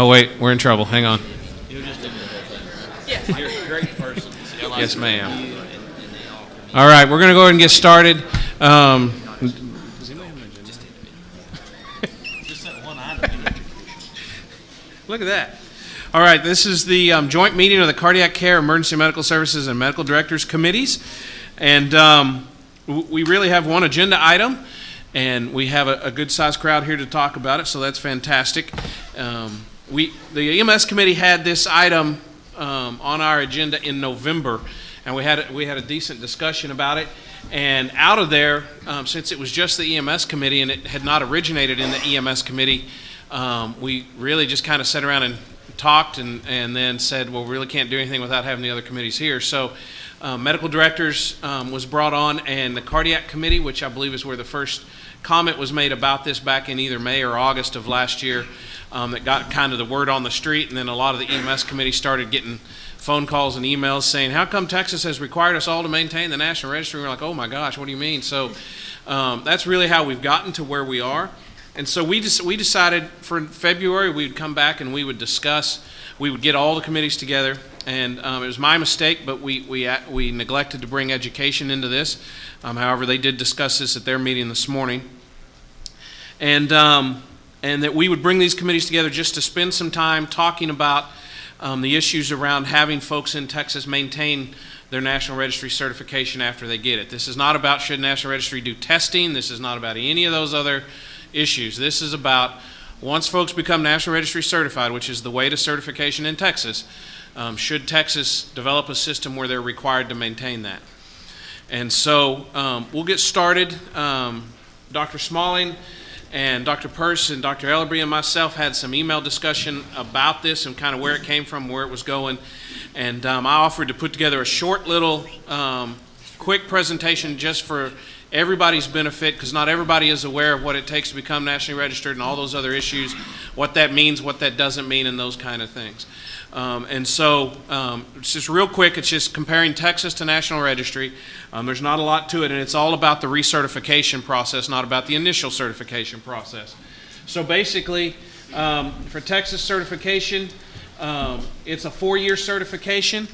Oh, wait, we're in trouble. Hang on. You just did the whole thing, right? Yes. You're a great person. Yes, ma'am. All right, we're going to go ahead and get started. Look at that. All right, this is the joint meeting of the Cardiac Care, Emergency Medical Services, and Medical Directors Committees. And we really have one agenda item, and we have a good-sized crowd here to talk about it, so that's fantastic. The EMS committee had this item on our agenda in November, and we had a decent discussion about it. And out of there, since it was just the EMS committee and it had not originated in the EMS committee, we really just kind of sat around and talked and then said, well, we really can't do anything without having the other committees here. So medical directors was brought on, and the cardiac committee, which I believe is where the first comment was made about this back in either May or August of last year, that got kind of the word on the street, and then a lot of the EMS committee started getting phone calls and emails saying, how come Texas has required us all to maintain the National Registry? We're like, oh my gosh, what do you mean? So that's really how we've gotten to where we are. And so we decided for February we would come back and we would discuss, we would get all the committees together. And it was my mistake, but we neglected to bring education into this. However, they did discuss this at their meeting this morning. And that we would bring these committees together just to spend some time talking about the issues around having folks in Texas maintain their National Registry certification after they get it. This is not about should National Registry do testing. This is not about any of those other issues. This is about once folks become National Registry certified, which is the way to certification in Texas, should Texas develop a system where they're required to maintain that. And so we'll get started. Dr. Smalling and Dr. Purse and Dr. Ellerby and myself had some email discussion about this and kind of where it came from, where it was going. And I offered to put together a short little quick presentation just for everybody's benefit, because not everybody is aware of what it takes to become nationally registered and all those other issues, what that means, what that doesn't mean, and those kind of things. And so it's just real quick. It's just comparing Texas to National Registry. There's not a lot to it, and it's all about the recertification process, not about the initial certification process. So basically, for Texas certification, it's a 4-year certification.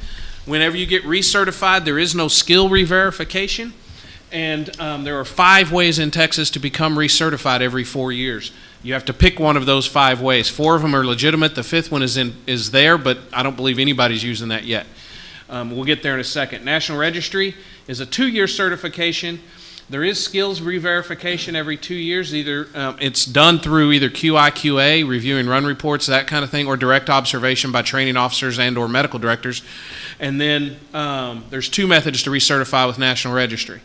Whenever you get recertified, there is no skill re-verification. And there are 5 ways in Texas to become recertified every 4 years. You have to pick one of those 5 ways. 4 of them are legitimate. The 5th one is there, but I don't believe anybody's using that yet. We'll get there in a second. National Registry is a 2-year certification. There is skills re-verification every 2 years. Either it's done through either QI/QA, reviewing run reports, that kind of thing, or direct observation by training officers and or medical directors. And then there's 2 methods to recertify with National Registry.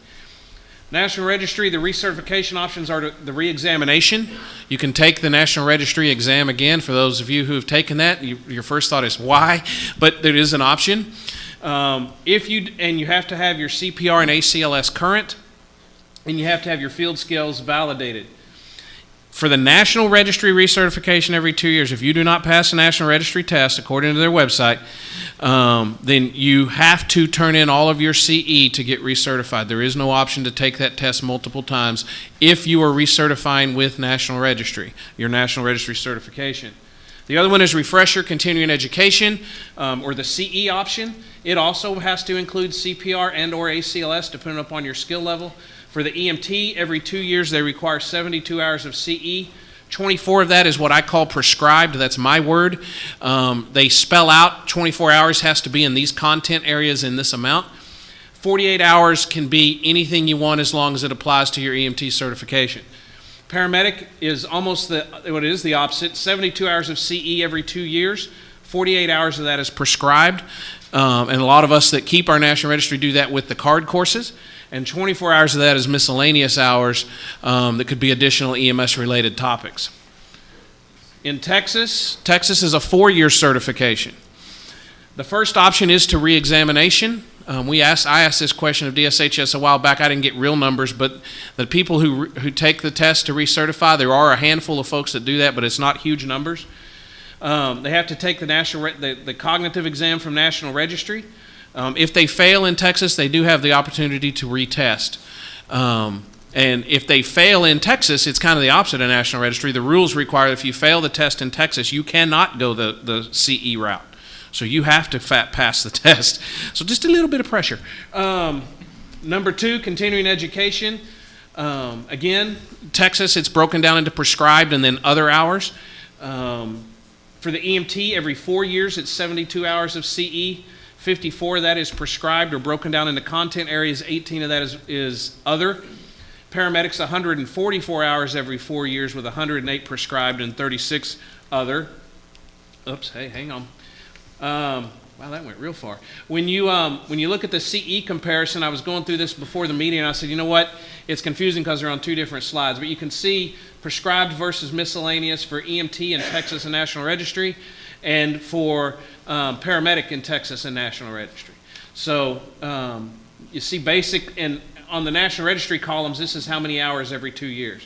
National Registry, the recertification options are the re-examination. You can take the National Registry exam again. For those of you who have taken that, your first thought is why, but there is an option. You have to have your CPR and ACLS current, and you have to have your field skills validated. For the National Registry recertification every 2 years, if you do not pass a National Registry test, according to their website, then you have to turn in all of your CE to get recertified. There is no option to take that test multiple times if you are recertifying with National Registry, your National Registry certification. The other one is refresher continuing education, or the CE option. It also has to include CPR and or ACLS depending upon your skill level. For the EMT, every 2 years they require 72 hours of CE. 24 of that is what I call prescribed. That's my word. They spell out 24 hours has to be in these content areas in this amount. 48 hours can be anything you want as long as it applies to your EMT certification. Paramedic is almost the opposite. 72 hours of CE every 2 years. 48 hours of that is prescribed. And a lot of us that keep our National Registry do that with the card courses. And 24 hours of that is miscellaneous hours that could be additional EMS-related topics. In Texas is a 4-year certification. The first option is to re-examination. I asked this question of DSHS a while back. I didn't get real numbers, but the people who take the test to recertify, there are a handful of folks that do that, but it's not huge numbers. They have to take the cognitive exam from National Registry. If they fail in Texas, they do have the opportunity to retest. And if they fail in Texas, it's kind of the opposite of National Registry. The rules require if you fail the test in Texas, you cannot go the CE route. So you have to pass the test. So just a little bit of pressure. Number 2, continuing education. Again, Texas, it's broken down into prescribed and then other hours. For the EMT, every 4 years, it's 72 hours of CE. 54 of that is prescribed or broken down into content areas. 18 of that is other. Paramedics, 144 hours every 4 years with 108 prescribed and 36 other. Oops, hey, hang on. Wow, that went real far. When you look at the CE comparison, I was going through this before the meeting, and I said, you know what? It's confusing because they're on 2 different slides. But you can see prescribed versus miscellaneous for EMT in Texas and National Registry, and for paramedic in Texas and National Registry. So you see basic, and on the National Registry columns, this is how many hours every 2 years.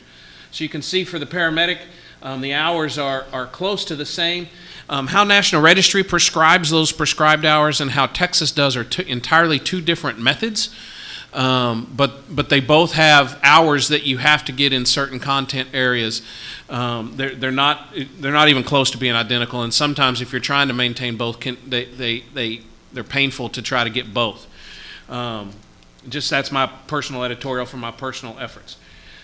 So you can see for the paramedic, the hours are close to the same. How National Registry prescribes those prescribed hours and how Texas does are entirely 2 different methods. But they both have hours that you have to get in certain content areas. They're not even close to being identical. And sometimes if you're trying to maintain both, they're painful to try to get both. Just that's my personal editorial from my personal efforts.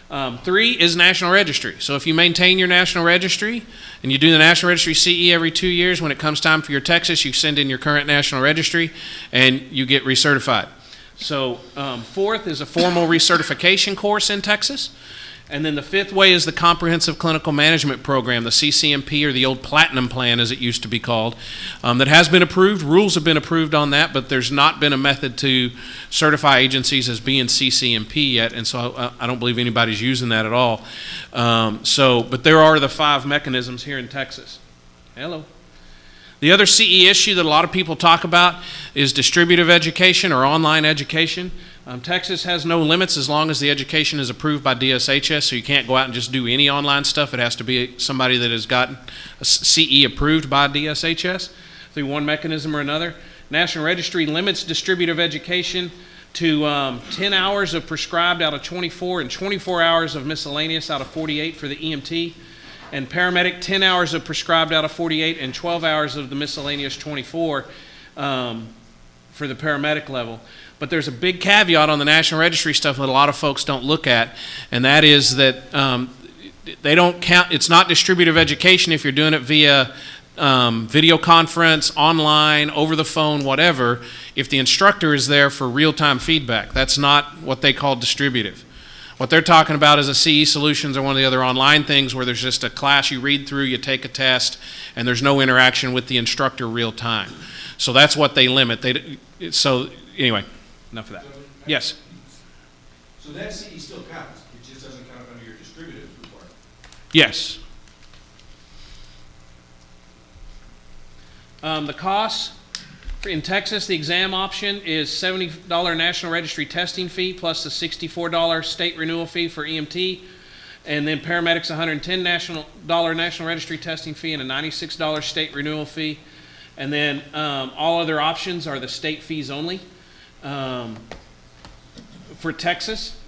3 is National Registry. So if you maintain your National Registry and you do the National Registry CE every 2 years, when it comes time for your Texas, you send in your current National Registry and you get recertified. So 4th is a formal recertification course in Texas. And then the 5th way is the Comprehensive Clinical Management Program, the CCMP, or the old Platinum Plan as it used to be called, that has been approved. Rules have been approved on that, but there's not been a method to certify agencies as being CCMP yet, and so I don't believe anybody's using that at all. But there are the 5 mechanisms here in Texas. Hello. The other CE issue that a lot of people talk about is distributive education or online education. Texas has no limits as long as the education is approved by DSHS, so you can't go out and just do any online stuff. It has to be somebody that has gotten a CE approved by DSHS through one mechanism or another. National Registry limits distributive education to 10 hours of prescribed out of 24 and 24 hours of miscellaneous out of 48 for the EMT. And paramedic, 10 hours of prescribed out of 48 and 12 hours of the miscellaneous 24 for the paramedic level. But there's a big caveat on the National Registry stuff that a lot of folks don't look at, and that is that they don't count, it's not distributive education if you're doing it via video conference, online, over the phone, whatever, if the instructor is there for real-time feedback. That's not what they call distributive. What they're talking about is a CE Solutions or one of the other online things where there's just a class you read through, you take a test, and there's no interaction with the instructor real time. So that's what they limit. So anyway, enough of that. Yes? So that CE still counts, it just doesn't count under your distributive requirement? Yes. The cost in Texas, the exam option is $70 National Registry testing fee plus the $64 state renewal fee for EMT, and then paramedics $110 National Registry testing fee and a $96 state renewal fee, and then all other options are the state fees only. For Texas,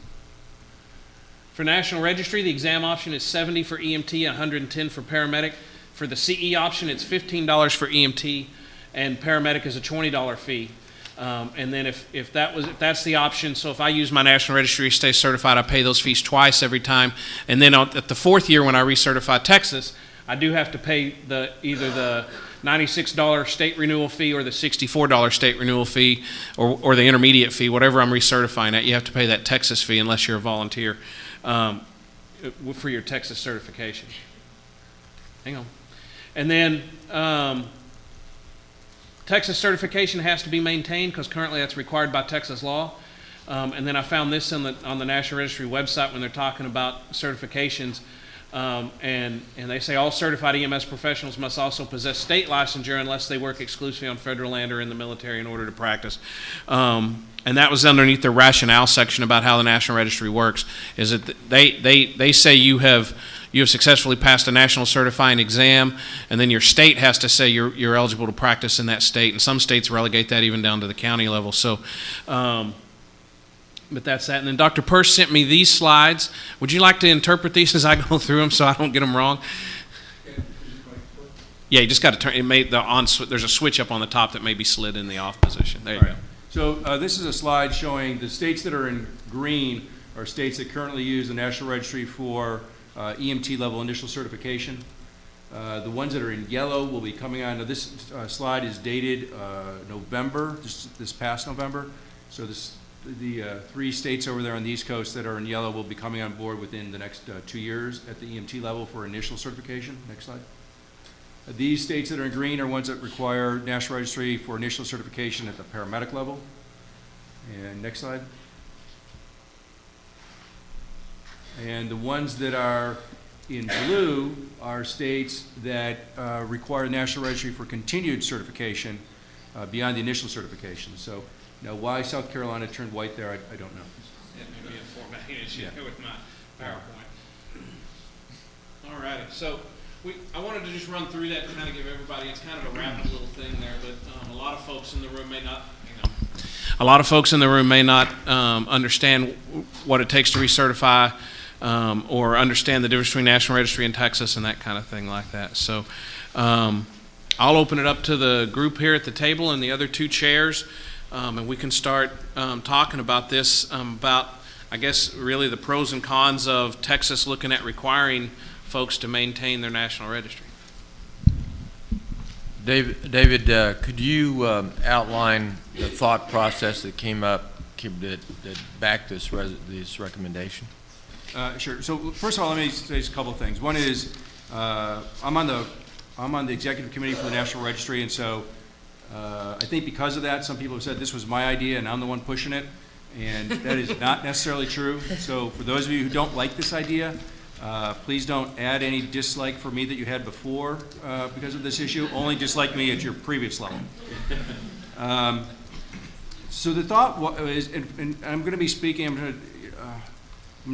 for National Registry, the exam option is $70 for EMT, $110 for paramedic. For the CE option, it's $15 for EMT, and paramedic is a $20 fee. And then if that's the option, so if I use my National Registry to stay certified, I pay those fees twice every time. And then at the 4th year when I recertify Texas, I do have to pay either the $96 state renewal fee or the $64 state renewal fee or the intermediate fee, whatever I'm recertifying at. You have to pay that Texas fee unless you're a volunteer for your Texas certification. Hang on. And then Texas certification has to be maintained because currently that's required by Texas law. And then I found this on the National Registry website when they're talking about certifications. And they say all certified EMS professionals must also possess state licensure unless they work exclusively on federal land or in the military in order to practice. And that was underneath the rationale section about how the National Registry works, is that they say you have successfully passed a national certifying exam, and then your state has to say you're eligible to practice in that state, and some states relegate that even down to the county level. So But that's that. And then Dr. Purse sent me these slides. Would you like to interpret these as I go through them so I don't get them wrong? Yeah, you just got to turn. It may the on. There's a switch up on the top that may be slid in the off position. There you go. So this is a slide showing the states that are in green are states that currently use the National Registry for EMT level initial certification. The ones that are in yellow will be coming on. Now this slide is dated November, this past November. So the 3 states over there on the East Coast that are in yellow will be coming on board within the next 2 years at the EMT level for initial certification. Next slide. These states that are in green are ones that require National Registry for initial certification at the paramedic level. And next slide. And the ones that are in blue are states that require National Registry for continued certification beyond the initial certification. So now why South Carolina turned white there, I don't know. It may be a formatting issue with my PowerPoint. All righty. So I wanted to just run through that to kind of give everybody, it's kind of a rapid little thing there, but a lot of folks in the room may not, understand what it takes to recertify or understand the difference between National Registry and Texas and that kind of thing like that. So I'll open it up to the group here at the table and the other 2 chairs, and we can start talking about this, about, I guess, really the pros and cons of Texas looking at requiring folks to maintain their national registry. David, could you outline the thought process that came up that backed this recommendation? Sure. So first of all, let me say a couple of things. One is I'm on the executive committee for the National Registry, and so I think because of that, some people have said this was my idea and I'm the one pushing it, and that is not necessarily true. So for those of you who don't like this idea, please don't add any dislike for me that you had before because of this issue. Only dislike me at your previous level. So the thought is, and I'm going to be speaking. I'm going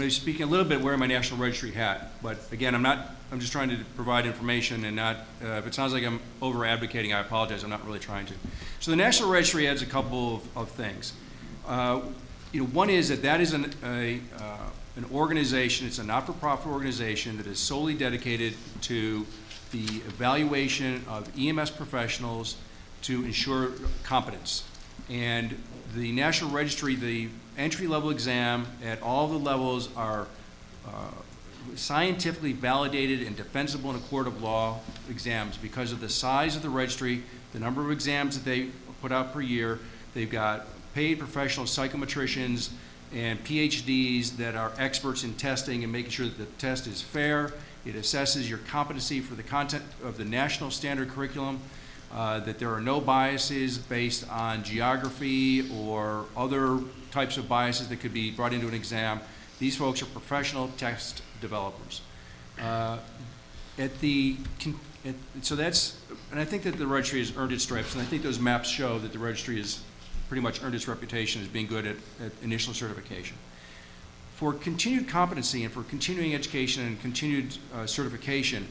to be speaking a little bit wearing my National Registry hat. But again, I'm just trying to provide information and not. If it sounds like I'm over advocating, I apologize. I'm not really trying to. So the National Registry adds a couple of things. One is that is an organization, it's a not-for-profit organization that is solely dedicated to the evaluation of EMS professionals to ensure competence. And the National Registry, the entry-level exam at all the levels are scientifically validated and defensible in a court of law exams because of the size of the registry, the number of exams that they put out per year. They've got paid professional psychometricians and PhDs that are experts in testing and making sure that the test is fair. It assesses your competency for the content of the national standard curriculum, that there are no biases based on geography or other types of biases that could be brought into an exam. These folks are professional test developers. So that's, and I think that the registry has earned its stripes, and I think those maps show that the registry has pretty much earned its reputation as being good at initial certification. For continued competency and for continuing education and continued certification,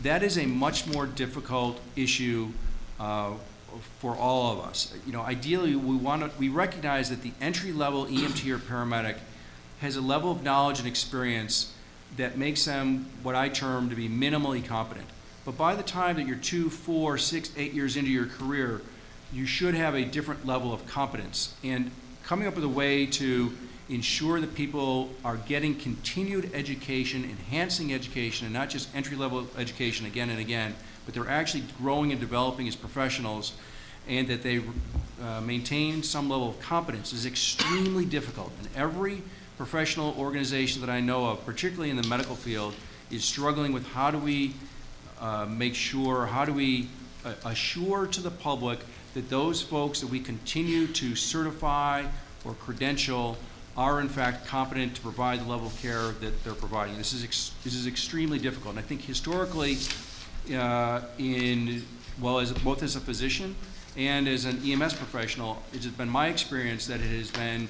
that is a much more difficult issue for all of us. Ideally, we recognize that the entry-level EMT or paramedic has a level of knowledge and experience that makes them what I term to be minimally competent. But by the time that you're 2, 4, 6, 8 years into your career, you should have a different level of competence. And coming up with a way to ensure that people are getting continued education, enhancing education, and not just entry-level education again and again, but they're actually growing and developing as professionals, and that they maintain some level of competence is extremely difficult. And every professional organization that I know of, particularly in the medical field, is struggling with how do we assure to the public that those folks that we continue to certify or credential are in fact competent to provide the level of care that they're providing. This is extremely difficult. And I think historically, both as a physician and as an EMS professional, it has been my experience that it has been,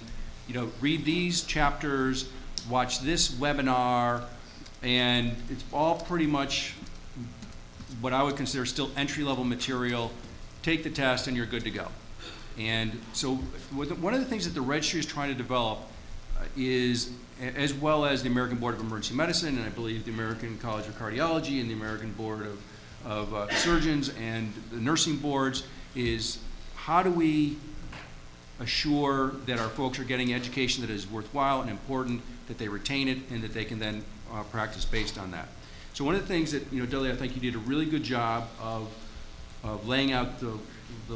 read these chapters, watch this webinar, and it's all pretty much what I would consider still entry-level material. Take the test and you're good to go. And so one of the things that the registry is trying to develop as well as the American Board of Emergency Medicine, and I believe the American College of Cardiology and the American Board of Surgeons and the nursing boards, is how do we assure that our folks are getting education that is worthwhile and important, that they retain it, and that they can then practice based on that. So one of the things that, Dudley, I think you did a really good job of laying out the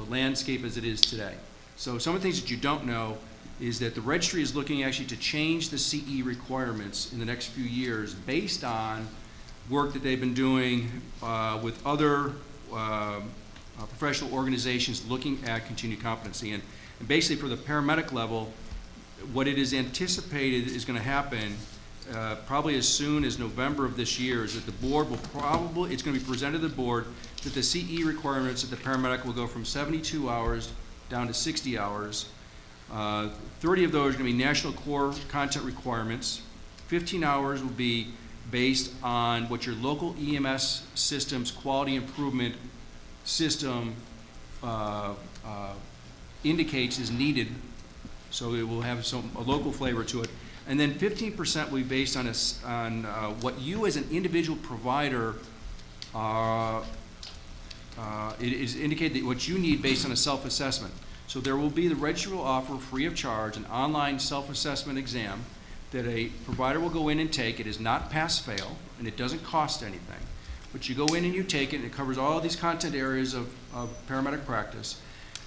landscape as it is today. So some of the things that you don't know is that the registry is looking actually to change the CE requirements in the next few years based on work that they've been doing with other professional organizations looking at continued competency. And basically for the paramedic level, what it is anticipated is going to happen probably as soon as November of this year is that the board will probably, it's going to be presented to the board that the CE requirements that the paramedic will go from 72 hours down to 60 hours. 30 of those are going to be national core content requirements. 15 hours will be based on what your local EMS system's quality improvement system indicates is needed. So it will have a local flavor to it. And then 15% will be based on what you as an individual provider it is indicated that what you need based on a self-assessment. So there will be, the registry will offer free of charge an online self-assessment exam that a provider will go in and take. It is not pass-fail, and it doesn't cost anything. But you go in and you take it, and it covers all these content areas of paramedic practice.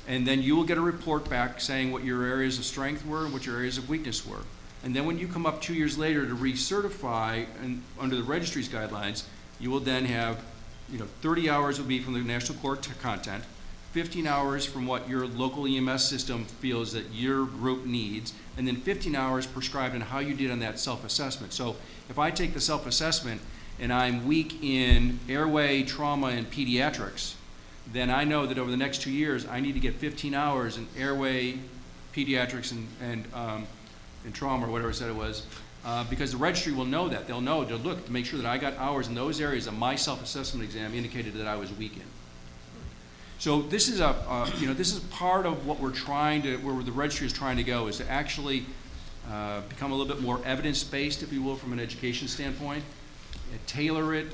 And then you will get a report back saying what your areas of strength were and what your areas of weakness were. And then when you come up 2 years later to recertify and under the registry's guidelines, you will then have, 30 hours will be from the national core content, 15 hours from what your local EMS system feels that your group needs, and then 15 hours prescribed on how you did on that self-assessment. So if I take the self-assessment and I'm weak in airway, trauma, and pediatrics, then I know that over the next 2 years I need to get 15 hours in airway, pediatrics, and trauma, or whatever I said it was, because the registry will know that. They'll know to look to make sure that I got hours in those areas that my self-assessment exam indicated that I was weak in. So this is this is part of what we're trying to, where the registry is trying to go, is to actually become a little bit more evidence-based, if you will, from an education standpoint, and tailor it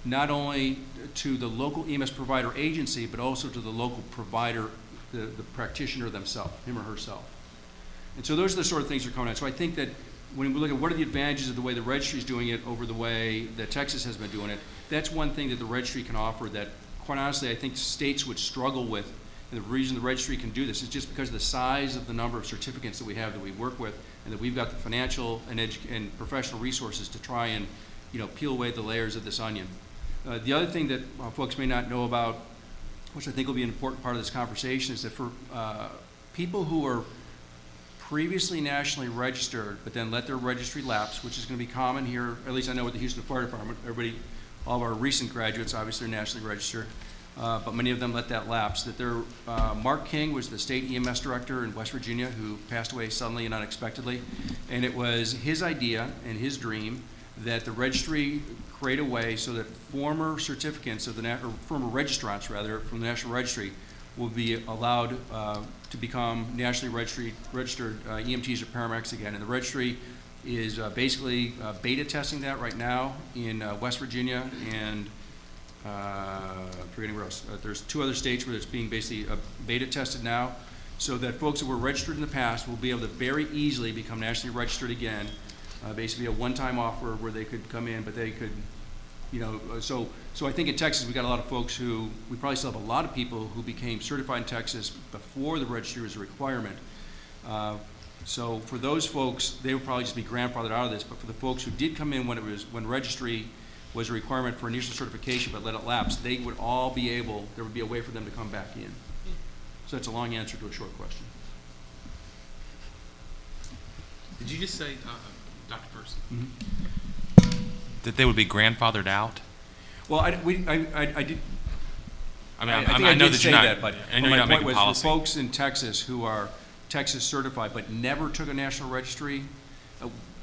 not only to the local EMS provider agency, but also to the local provider, the practitioner themselves, him or herself. And so those are the sort of things that are coming out. So I think that when we look at what are the advantages of the way the registry is doing it over the way that Texas has been doing it, that's one thing that the registry can offer that, quite honestly, I think states would struggle with. And the reason the registry can do this is just because of the size of the number of certificates that we have that we work with, and that we've got the financial and professional resources to try and peel away the layers of this onion. The other thing that folks may not know about, which I think will be an important part of this conversation, is that for people who are previously nationally registered, but then let their registry lapse, which is going to be common here, at least I know with the Houston Fire Department, all of our recent graduates obviously are nationally registered, but many of them let that lapse. That Mark King was the state EMS director in West Virginia who passed away suddenly and unexpectedly, and it was his idea and his dream that the registry create a way so that former certificates of or former registrants rather from the National Registry will be allowed to become nationally registered EMTs or paramedics again. And the registry is basically beta testing that right now in West Virginia and forgetting where else. There's 2 other states where it's being basically beta tested now, so that folks that were registered in the past will be able to very easily become nationally registered again. Basically a one-time offer where they could come in, but they could, so I think in Texas we got a lot of folks who, we probably still have a lot of people who became certified in Texas before the registry was a requirement. So for those folks, they would probably just be grandfathered out of this, but for the folks who did come in when registry was a requirement for initial certification but let it lapse, they would all be able, there would be a way for them to come back in. So that's a long answer to a short question. Did you just say, Dr. Person, That they would be grandfathered out? Well, I did. I mean, I know did that say you're not, that, but I know my you're not point making was policy. for folks in Texas who are Texas certified but never took a national registry,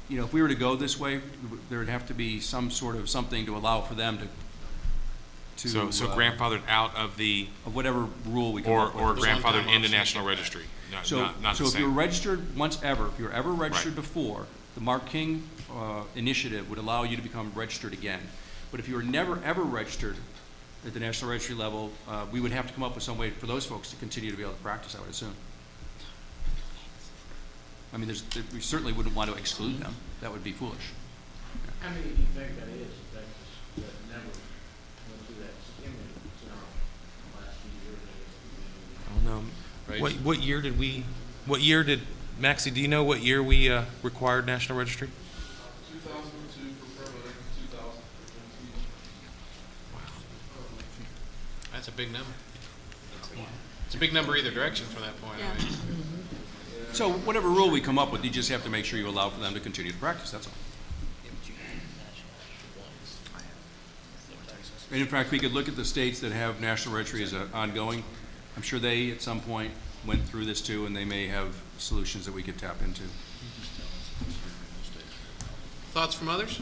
if we were to go this way, there would have to be some sort of something to allow for them to So grandfathered out of the, of whatever rule we come or up with. grandfathered into national registry. No, So, not so the if you're same. registered once ever, if you're ever registered Right. before, the Mark King initiative would allow you to become registered again. But if you were never, ever registered at the National Registry level, we would have to come up with some way for those folks to continue to be able to practice, I would assume. I mean, we certainly wouldn't want to exclude them. That would be foolish. How many do you think that is, that never went through that stimulus, last few years? I don't know. What year did, Maxie, do you know what year we required National Registry? 2002 for permanent, 2000 for That's a big number. It's a big number either direction from that point. I mean. So whatever rule we come up with, you just have to make sure you allow for them to continue to practice, that's all. And in fact, we could look at the states that have National Registry as ongoing. I'm sure they, at some point, went through this too, and they may have solutions that we could tap into. Thoughts from others?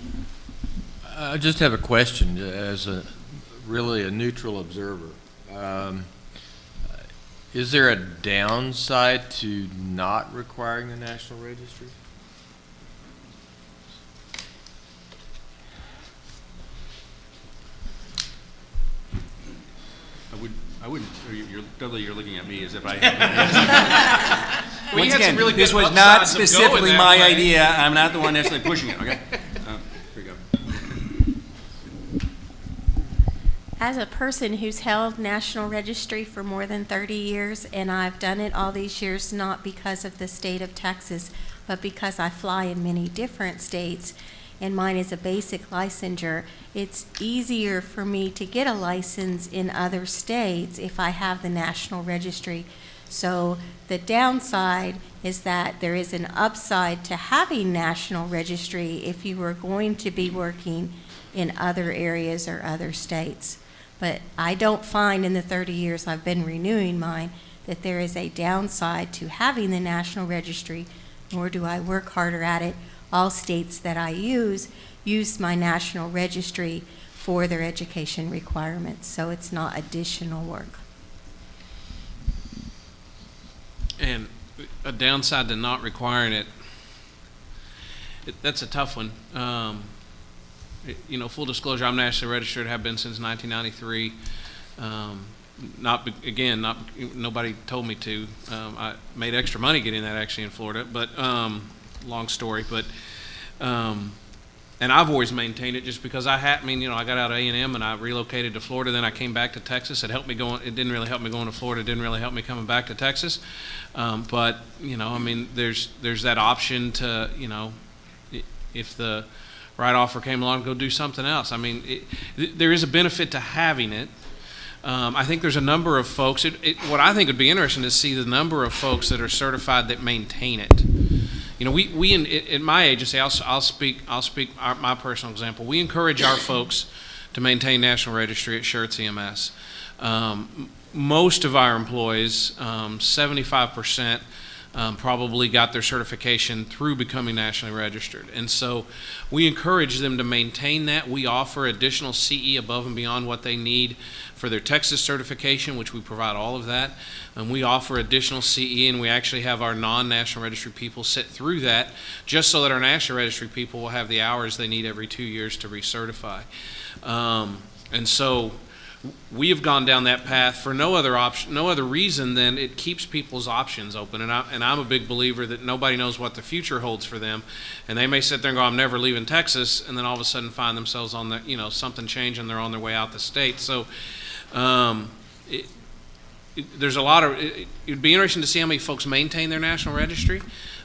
I just have a question as really a neutral observer. Is there a downside to not requiring the National Registry? I wouldn't, Dudley, you're looking at me as if I have an answer. Well, you Once had some again, really this good was not upsides of going specifically that my way. idea. I'm not the one necessarily pushing it, okay? Here you go. As a person who's held National Registry for more than 30 years, and I've done it all these years not because of the state of Texas, but because I fly in many different states, and mine is a basic licensure, it's easier for me to get a license in other states if I have the National Registry. So the downside is that there is an upside to having National Registry if you were going to be working in other areas or other states. But I don't find in the 30 years I've been renewing mine that there is a downside to having the National Registry, nor do I work harder at it. All states that I use my National Registry for their education requirements, so it's not additional work. And a downside to not requiring it, that's a tough one. Full disclosure, I'm nationally registered, have been since 1993. Nobody told me to. I made extra money getting that actually in Florida, but long story. But and I've always maintained it just because I got out of A&M and I relocated to Florida. Then I came back to Texas. It helped me going. It didn't really help me going to Florida. It didn't really help me coming back to Texas. But there's that option to if the right offer came along, go do something else. I mean, there is a benefit to having it. I think there's a number of folks. What I think would be interesting to see the number of folks that are certified that maintain it. We in my agency, I'll speak my personal example. We encourage our folks to maintain National Registry at Schertz EMS. Most of our employees, 75%, probably got their certification through becoming nationally registered. And so we encourage them to maintain that. We offer additional CE above and beyond what they need for their Texas certification, which we provide all of that. And we offer additional CE, and we actually have our non-national registry people sit through that just so that our national registry people will have the hours they need every 2 years to recertify. And so we have gone down that path for no other reason than it keeps people's options open. And I'm a big believer that nobody knows what the future holds for them. And they may sit there and go, I'm never leaving Texas, and then all of a sudden find themselves on the, something changed and they're on their way out the state. So there's a lot of, it would be interesting to see how many folks maintain their national registry.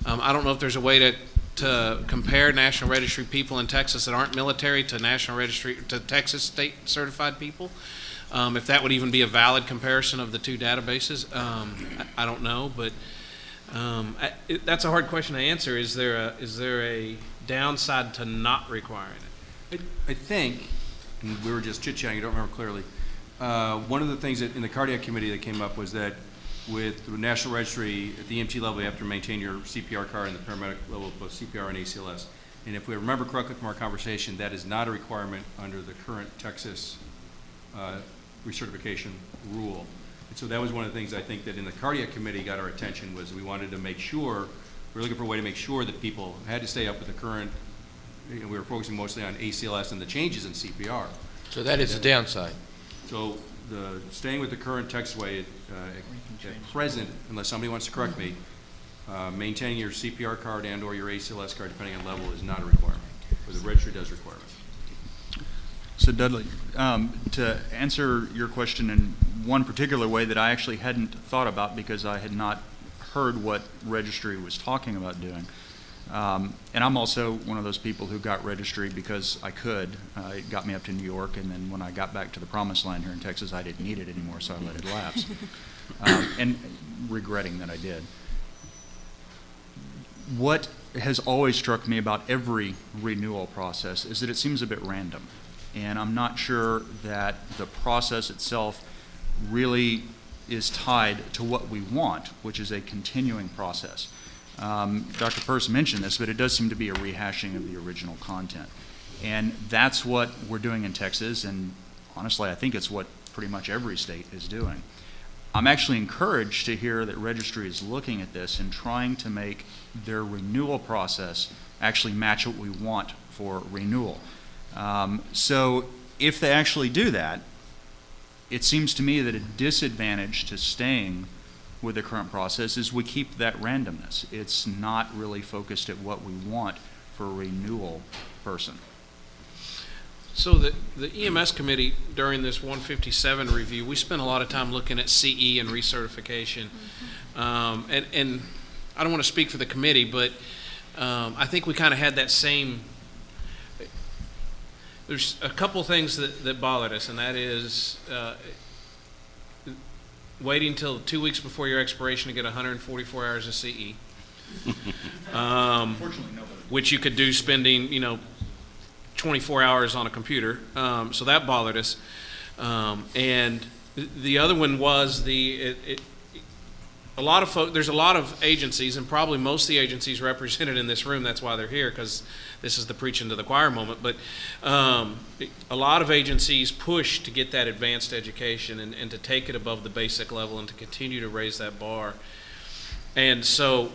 I don't know if there's a way to compare national registry people in Texas that aren't military to national registry, to Texas state certified people. If that would even be a valid comparison of the two databases, I don't know, but that's a hard question to answer. Is there a downside to not requiring it? I think, and we were just chit-chatting, I don't remember clearly, one of the things that in the cardiac committee that came up was that with the National Registry at the EMT level, you have to maintain your CPR card and the paramedic level, both CPR and ACLS. And if we remember correctly from our conversation, that is not a requirement under the current Texas recertification rule. And so that was one of the things I think that in the cardiac committee got our attention, was we wanted to make sure, we were looking for a way to make sure that people had to stay up with the current, we were focusing mostly on ACLS and the changes in CPR. So that is the downside. So staying with the current textway at present, unless somebody wants to correct me, maintaining your CPR card and or your ACLS card, depending on level, is not a requirement, but the registry does require it. So Dudley, to answer your question in one particular way that I actually hadn't thought about because I had not heard what registry was talking about doing. And I'm also one of those people who got registry because I could. It got me up to New York, and then when I got back to the promised land here in Texas, I didn't need it anymore, so I let it lapse. And regretting that I did. What has always struck me about every renewal process is that it seems a bit random. And I'm not sure that the process itself really is tied to what we want, which is a continuing process. Dr. Peirce mentioned this, but it does seem to be a rehashing of the original content. And that's what we're doing in Texas, and honestly, I think it's what pretty much every state is doing. I'm actually encouraged to hear that registry is looking at this and trying to make their renewal process actually match what we want for renewal. So if they actually do that, it seems to me that a disadvantage to staying with the current process is we keep that randomness. It's not really focused at what we want for a renewal person. So the EMS committee, during this 157 review, we spent a lot of time looking at CE and recertification. And I don't want to speak for the committee, but I think we kind of had that same, there's a couple things that bothered us, and that is waiting till 2 weeks before your expiration to get 144 hours of CE. Which you could do spending, 24 hours on a computer, so that bothered us. And the other one was there's a lot of agencies, and probably most of the agencies represented in this room, that's why they're here, because this is the preaching to the choir moment, but a lot of agencies push to get that advanced education and to take it above the basic level and to continue to raise that bar. And so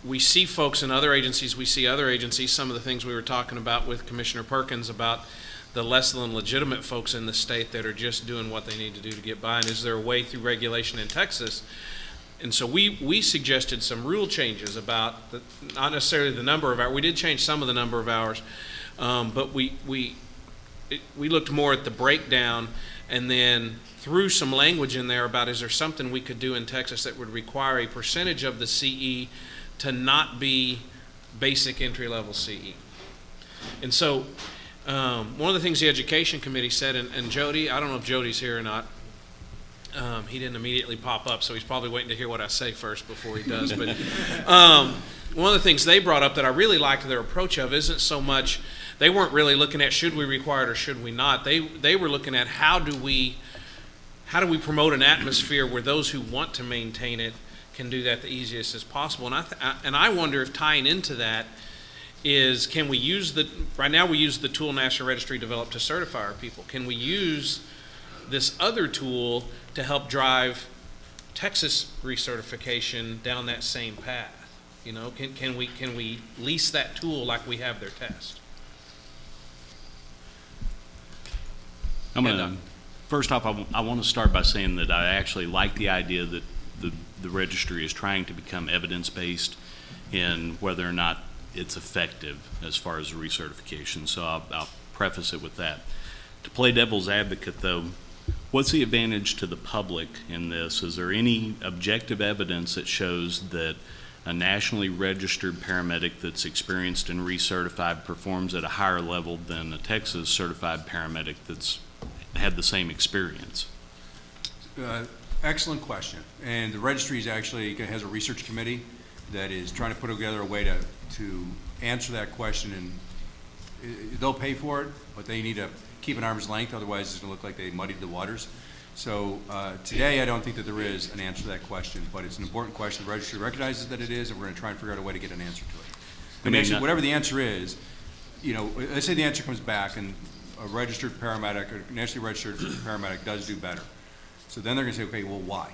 we see folks in other agencies, some of the things we were talking about with Commissioner Perkins about the less than legitimate folks in the state that are just doing what they need to do to get by, and is there a way through regulation in Texas? And so we suggested some rule changes about not necessarily the number of hours. We did change some of the number of hours, but we looked more at the breakdown, and then threw some language in there about, is there something we could do in Texas that would require a percentage of the CE to not be basic entry-level CE. And so one of the things the Education Committee said, and Jody, I don't know if Jody's here or not, he didn't immediately pop up, so he's probably waiting to hear what I say first before he does. But one of the things they brought up that I really liked their approach of isn't so much, they weren't really looking at should we require it or should we not. They were looking at how do we promote an atmosphere where those who want to maintain it can do that the easiest as possible. And I wonder if tying into that is, can we use right now we use the tool National Registry developed to certify our people. Can we use this other tool to help drive Texas recertification down that same path? Can we lease that tool like we have their test? First off, I want to start by saying that I actually like the idea that the registry is trying to become evidence-based in whether or not it's effective as far as recertification. So I'll preface it with that. To play devil's advocate, though, what's the advantage to the public in this? Is there any objective evidence that shows that a nationally registered paramedic that's experienced and recertified performs at a higher level than a Texas certified paramedic that's had the same experience? Excellent question. And the registry has a research committee that is trying to put together a way to answer that question, and they'll pay for it, but they need to keep an arm's length, otherwise it's going to look like they muddied the waters. So today I don't think that there is an answer to that question, but it's an important question. The registry recognizes that it is, and we're going to try and figure out a way to get an answer to it. And whatever the answer is, let's say the answer comes back and a registered paramedic or nationally registered paramedic does do better. So then they're gonna say, okay, well, why?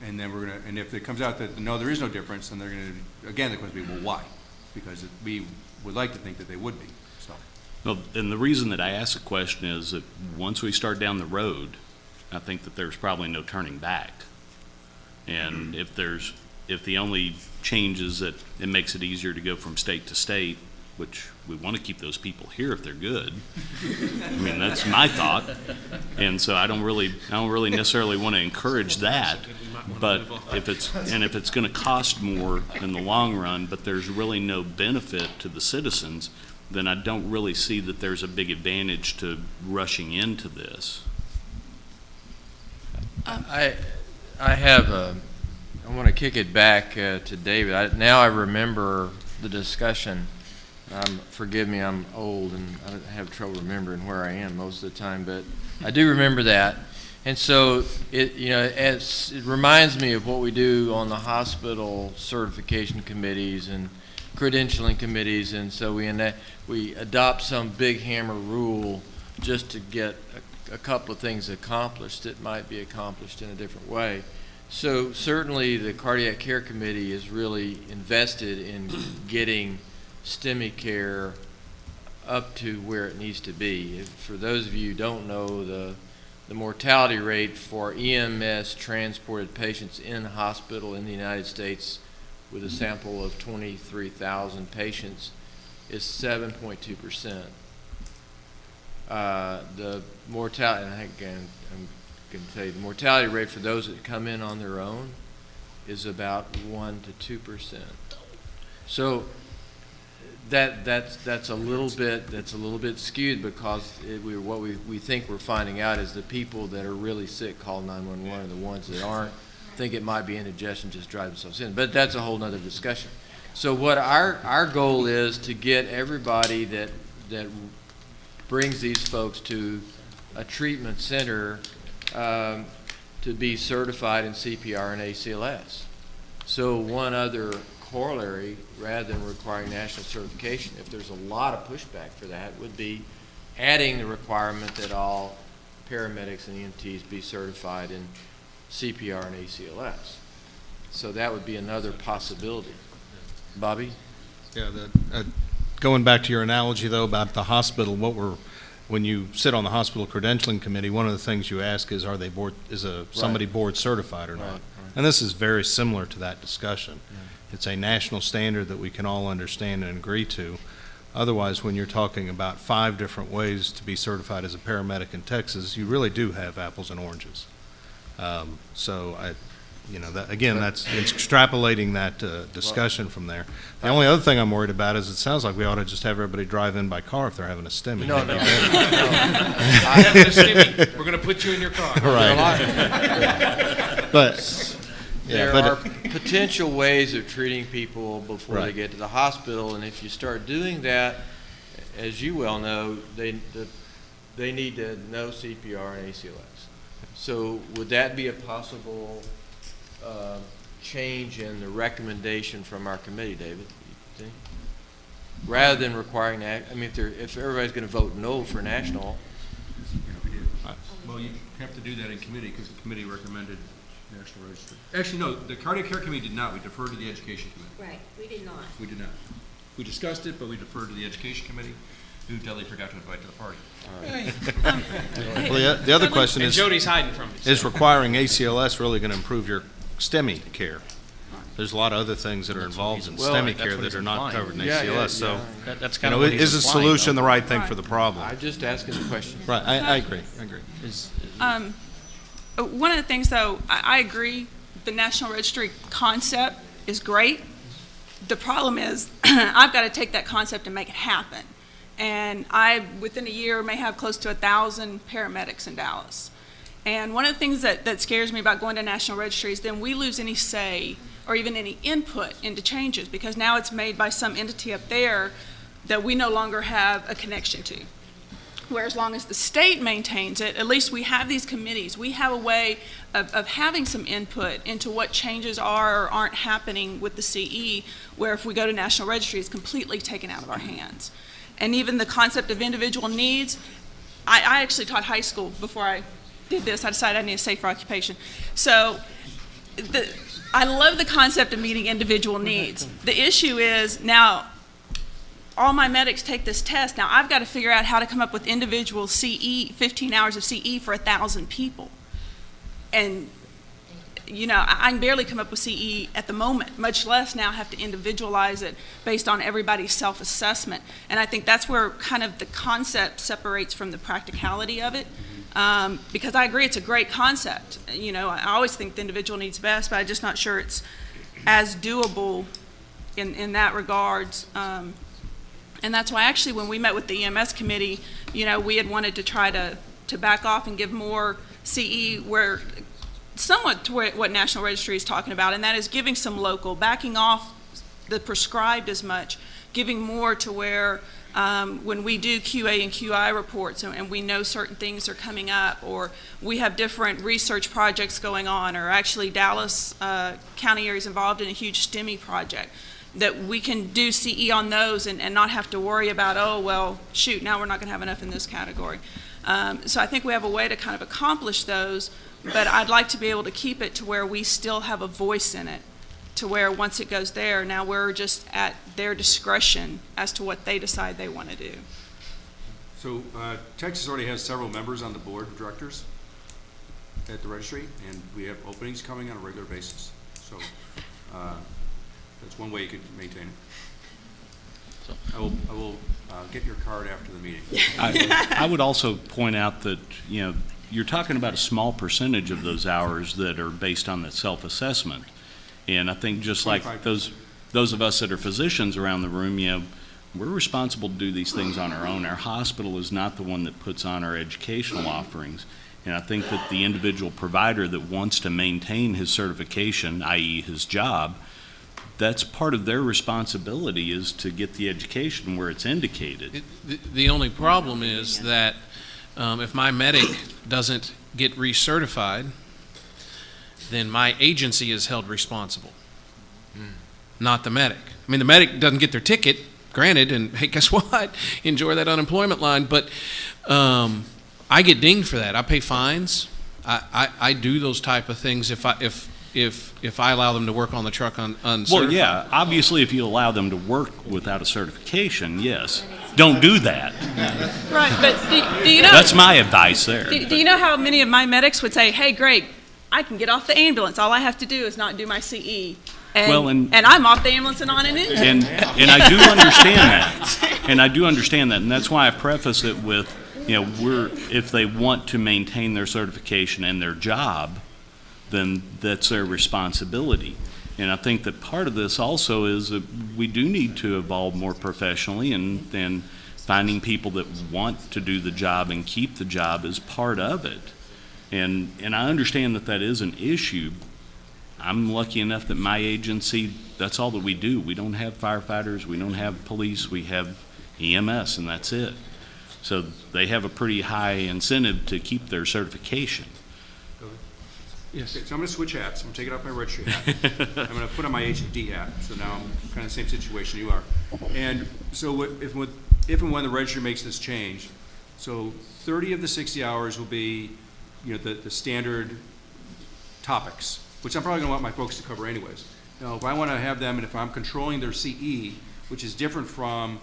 And then and if it comes out that, no, there is no difference, then they're gonna, again, the question will be, well, why? Because we would like to think that they would be, so. Well, and the reason that I ask the question is that once we start down the road, I think that there's probably no turning back. And if the only change is that it makes it easier to go from state to state, which we want to keep those people here if they're good. I mean, that's my thought. And so I don't really necessarily want to encourage that. But if it's going to cost more in the long run, but there's really no benefit to the citizens, then I don't really see that there's a big advantage to rushing into this. I want to kick it back to David. Now I remember the discussion. Forgive me, I'm old and I have trouble remembering where I am most of the time, but I do remember that. And so it reminds me of what we do on the hospital certification committees and credentialing committees, and so we adopt some big hammer rule just to get a couple of things accomplished that might be accomplished in a different way. So certainly the Cardiac Care Committee is really invested in getting STEMI care up to where it needs to be. For those of you who don't know, the mortality rate for EMS transported patients in hospital in the United States with a sample of 23,000 patients is 7.2%. The mortality, and again, I'm going to tell you, the mortality rate for those that come in on their own is about 1 to 2%. So that's a little bit skewed, because what we think we're finding out is the people that are really sick call 911, and the ones that aren't think it might be indigestion, just drive themselves in. But that's a whole nother discussion. So what our goal is to get everybody that brings these folks to a treatment center to be certified in CPR and ACLS. So one other corollary, rather than requiring national certification, if there's a lot of pushback for that, would be adding the requirement that all paramedics and EMTs be certified in CPR and ACLS. So that would be another possibility. Bobby? Yeah, going back to your analogy though about the hospital, when you sit on the hospital credentialing committee, one of the things you ask is, somebody board certified or not? Right. And this is very similar to that discussion. Yeah. It's a national standard that we can all understand and agree to. Otherwise, when you're talking about 5 different ways to be certified as a paramedic in Texas, you really do have apples and oranges. That's extrapolating that discussion from there. The only other thing I'm worried about is it sounds like we ought to just have everybody drive in by car if they're having a STEMI. No. Having a STEMI, we're going to put you in your car. Right. There are potential ways of treating people before they get to the hospital, and if you start doing that, as you well know, they need to know CPR and ACLS. So would that be a possible change in the recommendation from our committee, David? You think? Rather than requiring that, I mean, if everybody's going to vote no for national. Well, you have to do that in committee because the committee recommended national registry. Actually, no, the Cardiac Care Committee did not. We deferred to the Education Committee. Right, we did not. We did not. We discussed it, but we deferred to the Education Committee, who Deli forgot to invite to the party. Well, the other question And is, Jody's hiding from me. is requiring ACLS really going to improve your STEMI care? There's a lot of other things that are involved in STEMI care that are not covered in ACLS. So, That's kind of what he's is the implying, solution though. the right thing for the problem? I'm just asking the question. Right, I agree. One of the things, though, I agree, the National Registry concept is great. The problem is I've got to take that concept and make it happen. And I, within a year, may have close to 1,000 paramedics in Dallas. And one of the things that scares me about going to National Registry is then we lose any say or even any input into changes, because now it's made by some entity up there that we no longer have a connection to. Where as long as the state maintains it, at least we have these committees. We have a way of having some input into what changes are or aren't happening with the CE, where if we go to National Registry, it's completely taken out of our hands. And even the concept of individual needs, I actually taught high school before I did this, I decided I need a safer occupation. So I love the concept of meeting individual needs. The issue is now, all my medics take this test. Now I've got to figure out how to come up with individual CE, 15 hours of CE for 1,000 people. And, you know, I can barely come up with CE at the moment, much less now have to individualize it based on everybody's self-assessment. And I think that's where kind of the concept separates from the practicality of it. Because I agree it's a great concept. You know, I always think the individual needs best, but I'm just not sure it's as doable in that regards. And that's why actually when we met with the EMS committee, you know, we had wanted to try to back off and give more CE where somewhat to what National Registry is talking about, and that is giving some local, backing off the prescribed as much, giving more to where when we do QA and QI reports and we know certain things are coming up, or we have different research projects going on, or actually Dallas County area is involved in a huge STEMI project, that we can do CE on those and not have to worry about, oh, well, shoot, now we're not going to have enough in this category. So I think we have a way to kind of accomplish those, but I'd like to be able to keep it to where we still have a voice in it, to where once it goes there, now we're just at their discretion as to what they decide they want to do. So Texas already has several members on the board of directors at the registry, and we have openings coming on a regular basis. So that's one way you could maintain it. I will get your card after the meeting. I would also point out that, you know, you're talking about a small percentage of those hours that are based on the self-assessment. And I think just like 25%. those of us that are physicians around the room, you know, we're responsible to do these things on our own. Our hospital is not the one that puts on our educational offerings. And I think that the individual provider that wants to maintain his certification, i.e. his job, that's part of their responsibility, is to get the education where it's indicated. The only problem is that if my medic doesn't get recertified, then my agency is held responsible, not the medic. I mean, the medic doesn't get their ticket, granted, and hey, guess what? Enjoy that unemployment line, but I get dinged for that. I pay fines. I do those type of things if I allow them to work on the truck uncertified. Well, yeah, obviously if you allow them to work without a certification, yes. Don't do that. Right, but do you know? That's my advice there. Do you know how many of my medics would say, hey, Greg, I can get off the ambulance. All I have to do is not do my CE. And I'm off the ambulance and on an engine. And I do understand that. And I do understand that. And that's why I preface it with, you know, if they want to maintain their certification and their job, then that's their responsibility. And I think that part of this also is that we do need to evolve more professionally, and finding people that want to do the job and keep the job is part of it. And I understand that that is an issue. I'm lucky enough that my agency, that's all that we do. We don't have firefighters, we don't have police, we have EMS, and that's it. So they have a pretty high incentive to keep their certification. Yes. Okay, so I'm going to switch hats. I'm going to take it off my registry hat. I'm going to put on my HD hat. So now I'm kind of the same situation you are. And so if and when the registry makes this change, so 30 of the 60 hours will be, you know, the standard topics, which I'm probably going to want my folks to cover anyways. Now, if I want to have them, and if I'm controlling their CE, which is different from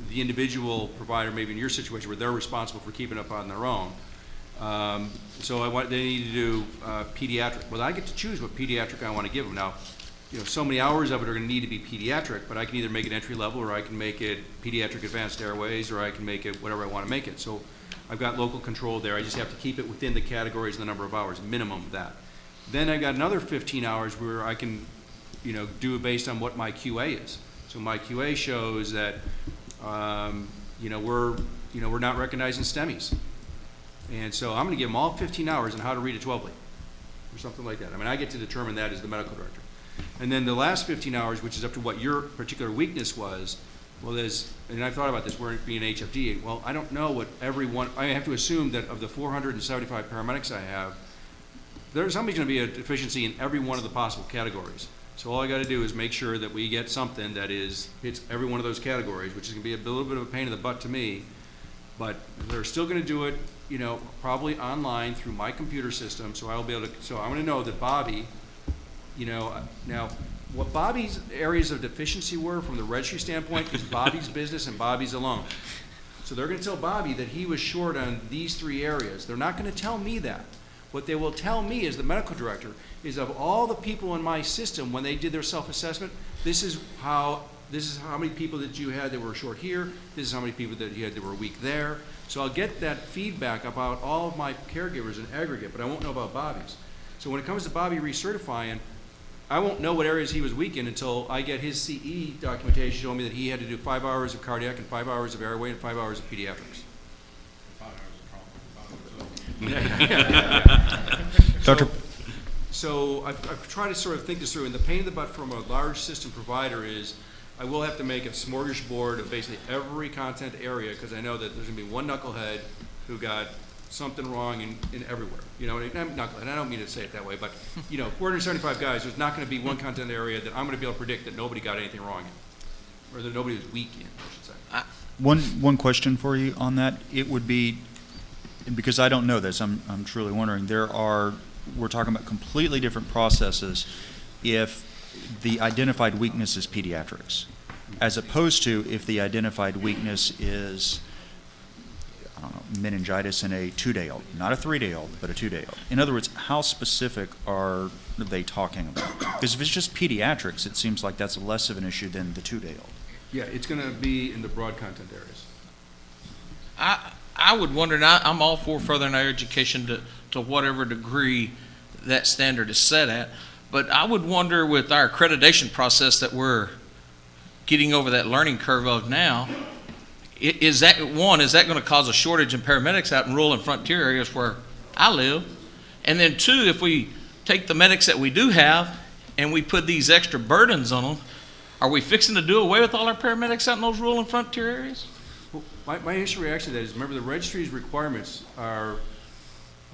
the individual provider, maybe in your situation where they're responsible for keeping up on their own. So they need to do pediatric. Well, I get to choose what pediatric I want to give them. Now, you know, so many hours of it are going to need to be pediatric, but I can either make it entry level, or I can make it pediatric advanced airways, or I can make it whatever I want to make it. So I've got local control there. I just have to keep it within the categories and the number of hours, minimum of that. Then I got another 15 hours where I can, you know, do it based on what my QA is. So my QA shows that, you know, we're not recognizing STEMIs. And so I'm going to give them all 15 hours on how to read a 12 lead or something like that. I mean, I get to determine that as the medical director. And then the last 15 hours, which is up to what your particular weakness was, well, and I've thought about this, we're being HFD. Well, I don't know what everyone, I have to assume that of the 475 paramedics I have, there's somebody's going to be a deficiency in every one of the possible categories. So all I got to do is make sure that we get something that hits every one of those categories, which is going to be a little bit of a pain in the butt to me. But they're still gonna do it, you know, probably online through my computer system, so I'll be able to, so I'm gonna know that Bobby, you know, now, what Bobby's areas of deficiency were from the registry standpoint is Bobby's business and Bobby's alone. So they're gonna tell Bobby that he was short on these 3 areas. They're not gonna tell me that. What they will tell me as the medical director is of all the people in my system, when they did their self-assessment, this is how many people that you had that were short here, this is how many people that you had that were weak there. So I'll get that feedback about all of my caregivers in aggregate, but I won't know about Bobby's. So when it comes to Bobby recertifying, I won't know what areas he was weak in until I get his CE documentation showing me that he had to do 5 hours of cardiac and 5 hours of airway and 5 hours of pediatrics. Dr. So I've tried to sort of think this through, and the pain in the butt from a large system provider is I will have to make a smorgasbord of basically every content area, because I know that there's gonna be one knucklehead who got something wrong in everywhere. You know, and I don't mean to say it that way, but, you know, 475 guys, there's not gonna be one content area that I'm gonna be able to predict that nobody got anything wrong in, or that nobody was weak in, I should say. One question for you on that. It would be, because I don't know this, I'm truly wondering, we're talking about completely different processes if the identified weakness is pediatrics, as opposed to if the identified weakness is, I don't know, meningitis in a 2-day-old, not a 3-day-old, but a 2-day-old. In other words, how specific are they talking about? Because if it's just pediatrics, it seems like that's less of an issue than the 2-day-old. Yeah, it's gonna be in the broad content areas. I would wonder, and I'm all for furthering our education to whatever degree that standard is set at, but I would wonder with our accreditation process that we're getting over that learning curve of now, is that going to cause a shortage in paramedics out in rural and frontier areas where I live? And then 2, if we take the medics that we do have and we put these extra burdens on them, are we fixing to do away with all our paramedics out in those rural and frontier areas? Well, my initial reaction to that is, remember, the registry's requirements are,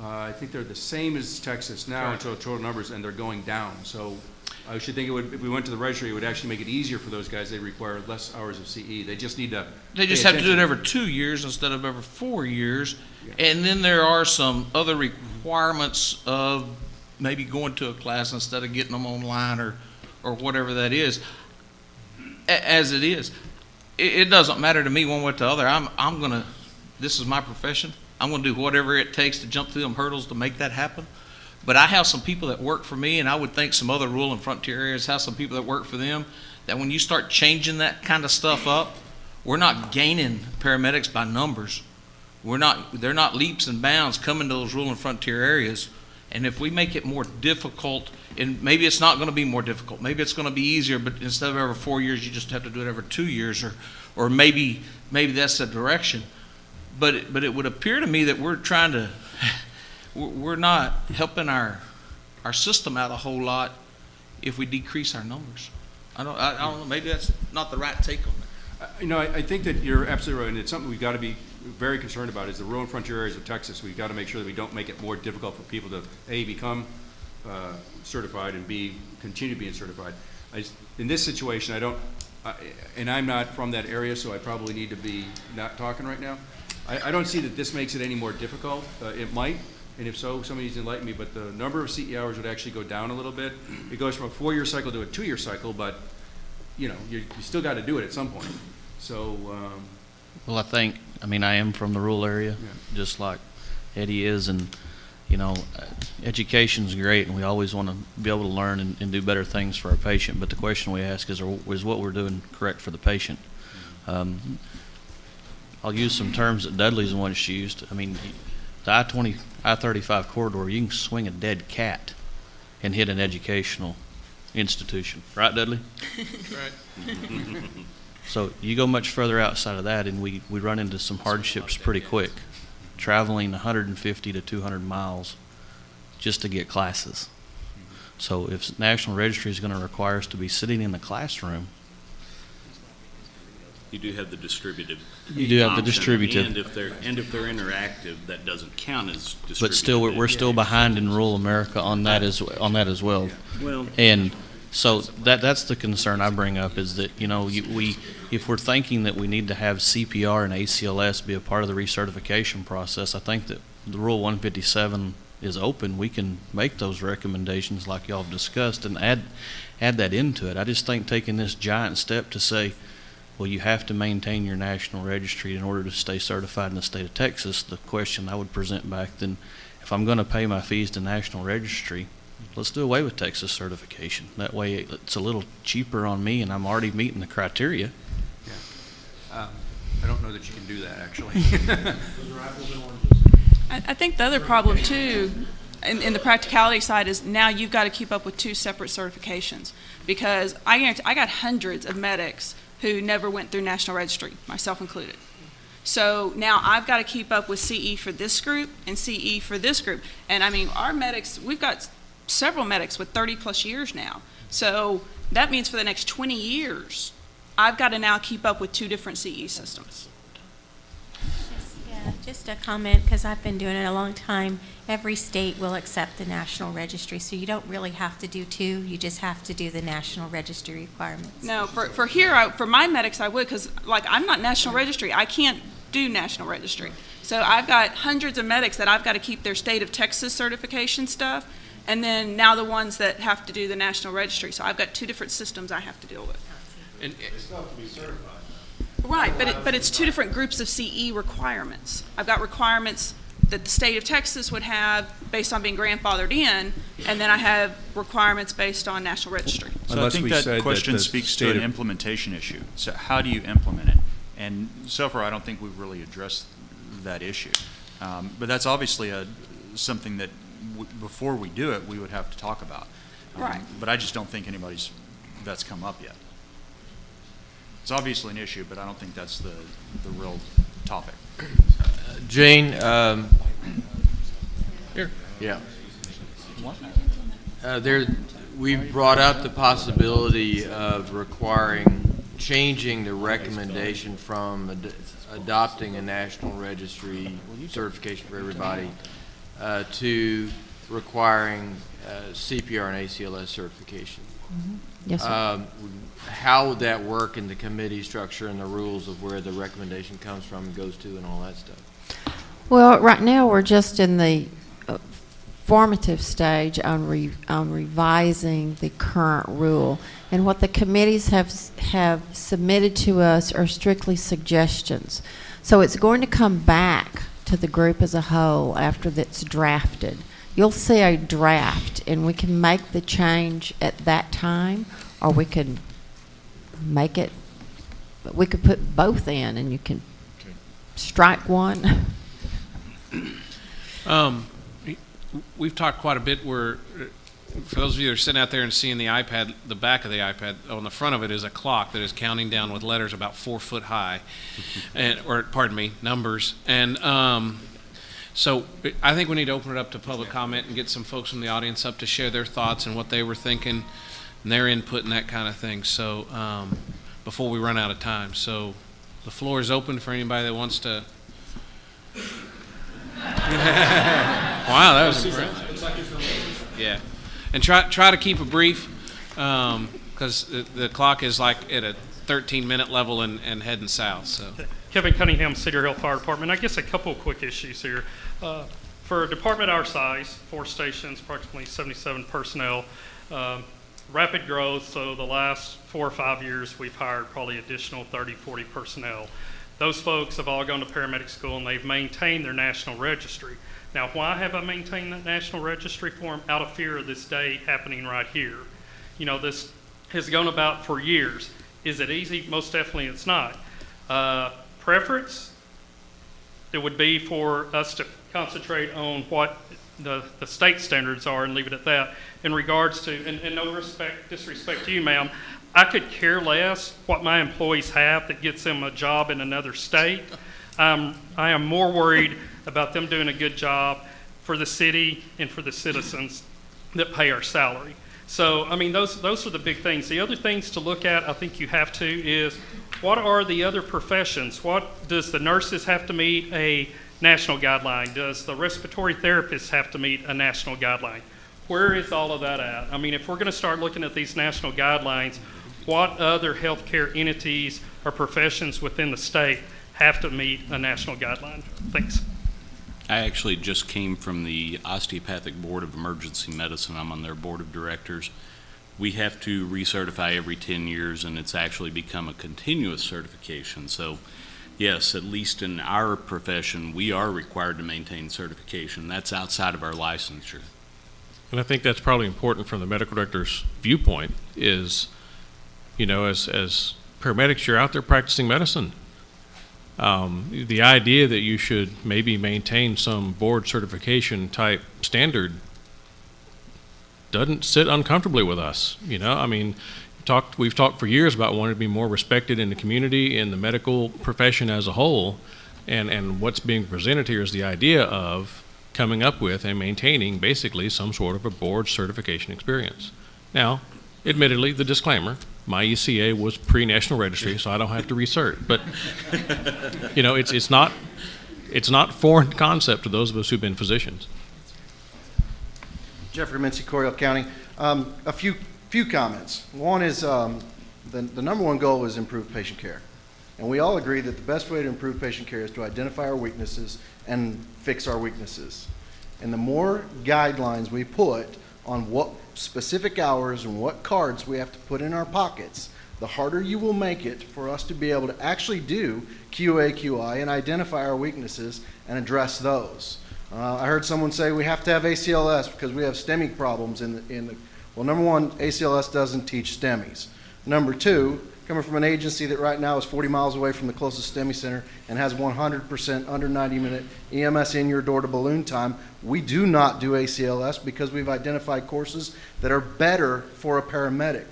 I think they're the same as Texas now in total numbers, and they're going down. So I should think it would, if we went to the registry, it would actually make it easier for those guys. They require less hours of CE. They just need to. They just have to do it every 2 years instead of every 4 years. Yeah. And then there are some other requirements of maybe going to a class instead of getting them online or whatever that is. As it is, it doesn't matter to me one way or the other. I'm gonna, this is my profession. I'm gonna do whatever it takes to jump through them hurdles to make that happen. But I have some people that work for me, and I would think some other rural and frontier areas have some people that work for them, that when you start changing that kind of stuff up, we're not gaining paramedics by numbers. They're not leaps and bounds coming to those rural and frontier areas. And if we make it more difficult, and maybe it's not gonna be more difficult, maybe it's gonna be easier, but instead of every 4 years, you just have to do it every 2 years, or maybe that's the direction. But it would appear to me that we're not helping our system out a whole lot if we decrease our numbers. I don't know, maybe that's not the right take on that. You know, I think that you're absolutely right, and it's something we've got to be very concerned about, is the rural and frontier areas of Texas. We've got to make sure that we don't make it more difficult for people to, A, become certified, and B, continue being certified. In this situation, and I'm not from that area, so I probably need to be not talking right now. I don't see that this makes it any more difficult. It might, and if so, somebody needs to enlighten me, but the number of CE hours would actually go down a little bit. It goes from a 4-year cycle to a 2-year cycle, but, you know, you still got to do it at some point. So, Well, I am from the rural area, just like Eddie is, and, you know, education's great, and we always want to be able to learn and do better things for our patient, but the question we ask is what we're doing correct for the patient? I'll use some terms that Dudley's once used. I mean, the I-35 corridor, you can swing a dead cat and hit an educational institution. Right, Dudley? Right. So you go much further outside of that, and we run into some hardships pretty quick. Traveling 150 to 200 miles just to get classes. So if National Registry is going to require us to be sitting in the classroom, You do have the distributive. You do have the option, distributive. And if they're interactive, that doesn't count as distributive. but still we're still behind in rural America on that as well. Well, And So that's the concern I bring up, is that, you know, if we're thinking that we need to have CPR and ACLS be a part of the recertification process, I think that the Rule 157 is open. We can make those recommendations like y'all have discussed and add that into it. I just think taking this giant step to say, well, you have to maintain your national registry in order to stay certified in the state of Texas, the question I would present back then, if I'm going to pay my fees to national registry, let's do away with Texas certification. That way it's a little cheaper on me and I'm already meeting the criteria. I don't know that you can do that, actually. I think the other problem too, in the practicality side, is now you've got to keep up with 2 separate certifications, because I got hundreds of medics who never went through national registry, myself included. So now I've got to keep up with CE for this group and CE for this group. And I mean, our medics, we've got several medics with 30 plus years now. So that means for the next 20 years, I've got to now keep up with 2 different CE systems. Yeah, just a comment, because I've been doing it a long time. Every state will accept the national registry, so you don't really have to do 2. You just have to do the national registry requirements. No, for here, for my medics, I would, because like I'm not national registry. I can't do national registry. So I've got hundreds of medics that I've got to keep their state of Texas certification stuff, and then now the ones that have to do the national registry. So I've got 2 different systems I have to deal with. And It's not to be certified. Right, but it's 2 different groups of CE requirements. I've got requirements that the state of Texas would have based on being grandfathered in, and then I have requirements based on national registry. So I Unless think we that say that question the speaks to state an of- implementation issue. So how do you implement it? And so far, I don't think we've really addressed that issue. But that's obviously something that before we do it, we would have to talk about. Right. But I just don't think that's come up yet. It's obviously an issue, but I don't think that's the real topic. Jane, Here. yeah. We brought up the possibility of changing the recommendation from adopting a national registry certification for everybody to requiring CPR and ACLS certification. Yes, sir. How would that work in the committee structure and the rules of where the recommendation comes from and goes to and all that stuff? Well, right now, we're just in the formative stage on revising the current rule. And what the committees have submitted to us are strictly suggestions. So it's going to come back to the group as a whole after that's drafted. You'll see a draft, and we can make the change at that time, or we could make it, we could put both in, and you can strike one. We've talked quite a bit where, for those of you that are sitting out there and seeing the iPad, the back of the iPad, on the front of it is a clock that is counting down with letters about 4 foot high, numbers. And so I think we need to open it up to public comment and get some folks from the audience up to share their thoughts and what they were thinking and their input and that kind of thing. So before we run out of time. So the floor is open for anybody that wants to. Wow, that was impressive. Yeah, and try to keep it brief, because the clock is like at a 13-minute level and heading south. So, Kevin Cunningham, Cedar Hill Fire Department. I guess a couple of quick issues here. For a department our size, 4 stations, approximately 77 personnel, rapid growth. So the last 4 or 5 years, we've hired probably additional 30, 40 personnel. Those folks have all gone to paramedic school, and they've maintained their national registry. Now, why have I maintained that national registry for them? Out of fear of this day happening right here. You know, this has gone about for years. Is it easy? Most definitely it's not. Preference, it would be for us to concentrate on what the state standards are and leave it at that. In regards to, and no disrespect to you, ma'am, I could care less what my employees have that gets them a job in another state. I am more worried about them doing a good job for the city and for the citizens that pay our salary. So, I mean, those are the big things. The other things to look at, I think you have to, is what are the other professions? What does the nurses have to meet a national guideline? Does the respiratory therapist have to meet a national guideline? where is all of that at? I mean, if we're going to start looking at these national guidelines, what other healthcare entities or professions within the state have to meet a national guideline? Thanks. I actually just came from the Osteopathic Board of Emergency Medicine. I'm on their board of directors. We have to recertify every 10 years, and it's actually become a continuous certification. So, yes, at least in our profession, we are required to maintain certification. That's outside of our licensure. And I think that's probably important from the medical director's viewpoint is, you know, as paramedics, you're out there practicing medicine. The idea that you should maybe maintain some board certification type standard doesn't sit uncomfortably with us. You know, I mean, we've talked for years about wanting to be more respected in the community, in the medical profession as a whole, and what's being presented here is the idea of coming up with and maintaining basically some sort of a board certification experience. Now, admittedly, the disclaimer, my ECA was pre-National Registry, so I don't have to recert. But, you know, it's not foreign concept to those of us who've been physicians. Jeffrey Mincy, Coryell County. A few comments. One is the number one goal is improve patient care. And we all agree that the best way to improve patient care is to identify our weaknesses and fix our weaknesses. And the more guidelines we put on what specific hours and what cards we have to put in our pockets, the harder you will make it for us to be able to actually do QA, QI, and identify our weaknesses and address those. I heard someone say we have to have ACLS because we have STEMI problems in the well, number one, ACLS doesn't teach STEMIs. Number two, coming from an agency that right now is 40 miles away from the closest STEMI center and has 100% under 90-minute EMS in your door to balloon time, we do not do ACLS because we've identified courses that are better for a paramedic.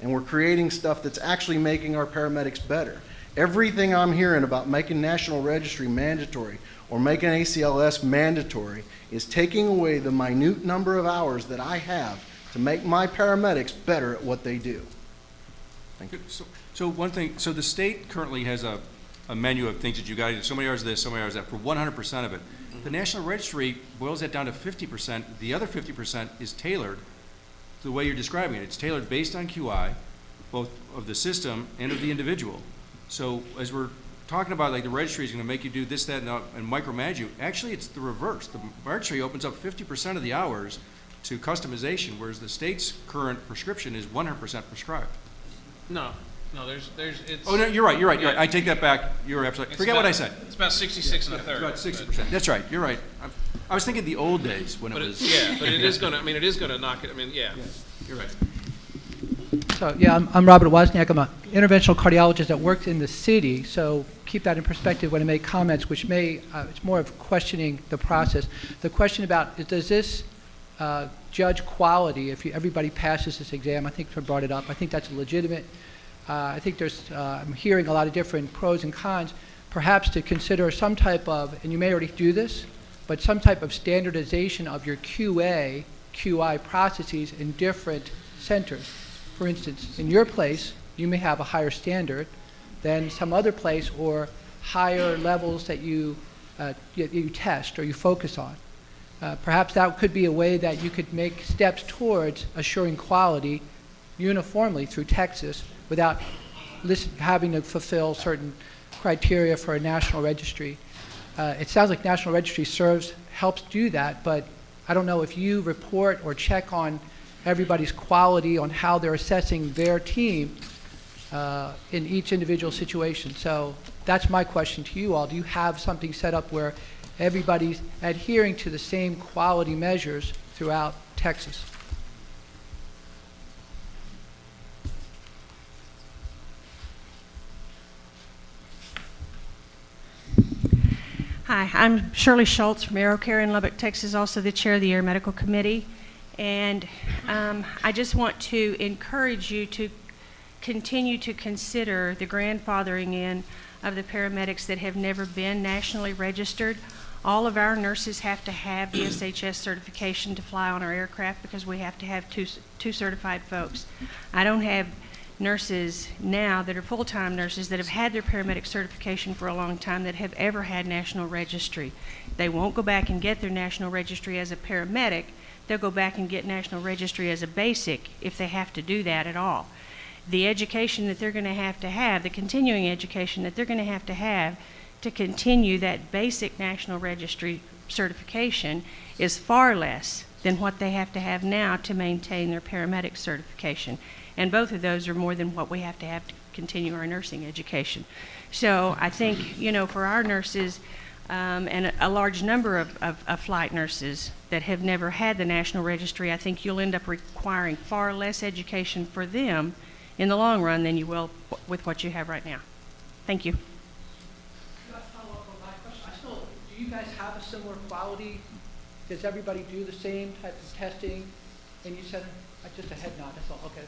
And we're creating stuff that's actually making our paramedics better. Everything I'm hearing about making National Registry mandatory or making ACLS mandatory is taking away the minute number of hours that I have to make my paramedics better at what they do. Thank you. So one thing, so the state currently has a menu of things that you got to do, so many hours of this, so many hours of that, for 100% of it. The National Registry boils that down to 50%. The other 50% is tailored the way you're describing it. It's tailored based on QI, both of the system and of the individual. So as we're talking about, like, the registry is going to make you do this, that, and micromanage you, actually it's the reverse. The registry opens up 50% of the hours to customization, whereas the state's current prescription is 100% prescribed. No, it's. Oh, no, you're right. I take that back. You're absolutely, forget what I said. It's about 66 and a third. About 60%. That's right, you're right. I was thinking the old days when it was. Yeah, but it is gonna, it is gonna knock it, yeah. You're right. So, yeah, I'm Robert Wozniak. I'm an interventional cardiologist that works in the city, so keep that in perspective when I make comments, which may, it's more of questioning the process. The question about, does this judge quality if everybody passes this exam? I think I brought it up. I think that's legitimate. I think I'm hearing a lot of different pros and cons, perhaps to consider some type of, and you may already do this, but some type of standardization of your QA, QI processes in different centers. For instance, in your place, you may have a higher standard than some other place or higher levels that you test or you focus on. Perhaps that could be a way that you could make steps towards assuring quality uniformly through Texas without having to fulfill certain criteria for a national registry. It sounds like National Registry helps do that, but I don't know if you report or check on everybody's quality on how they're assessing their team in each individual situation. So that's my question to you all. Do you have something set up where everybody's adhering to the same quality measures throughout Texas? Hi, I'm Shirley Schultz from AeroCare in Lubbock, Texas, also the chair of the Air Medical Committee. And I just want to encourage you to continue to consider the grandfathering in of the paramedics that have never been nationally registered. All of our nurses have to have the SHS certification to fly on our aircraft because we have to have two certified folks. I don't have nurses now that are full-time nurses that have had their paramedic certification for a long time that have ever had national registry. They won't go back and get their national registry as a paramedic they'll go back and get National Registry as a basic if they have to do that at all. The education that they're going to have, the continuing education that they're going to have to continue that basic National Registry certification is far less than what they have to have now to maintain their paramedic certification. And both of those are more than what we have to continue our nursing education. So I think, you know, for our nurses and a large number of flight nurses that have never had the National Registry, I think you'll end up requiring far less education for them in the long run than you will with what you have right now. Thank you. Can I follow up on my question? Do you guys have a similar quality? Does everybody do the same type of testing? And you said, just a head nod, that's all, okay.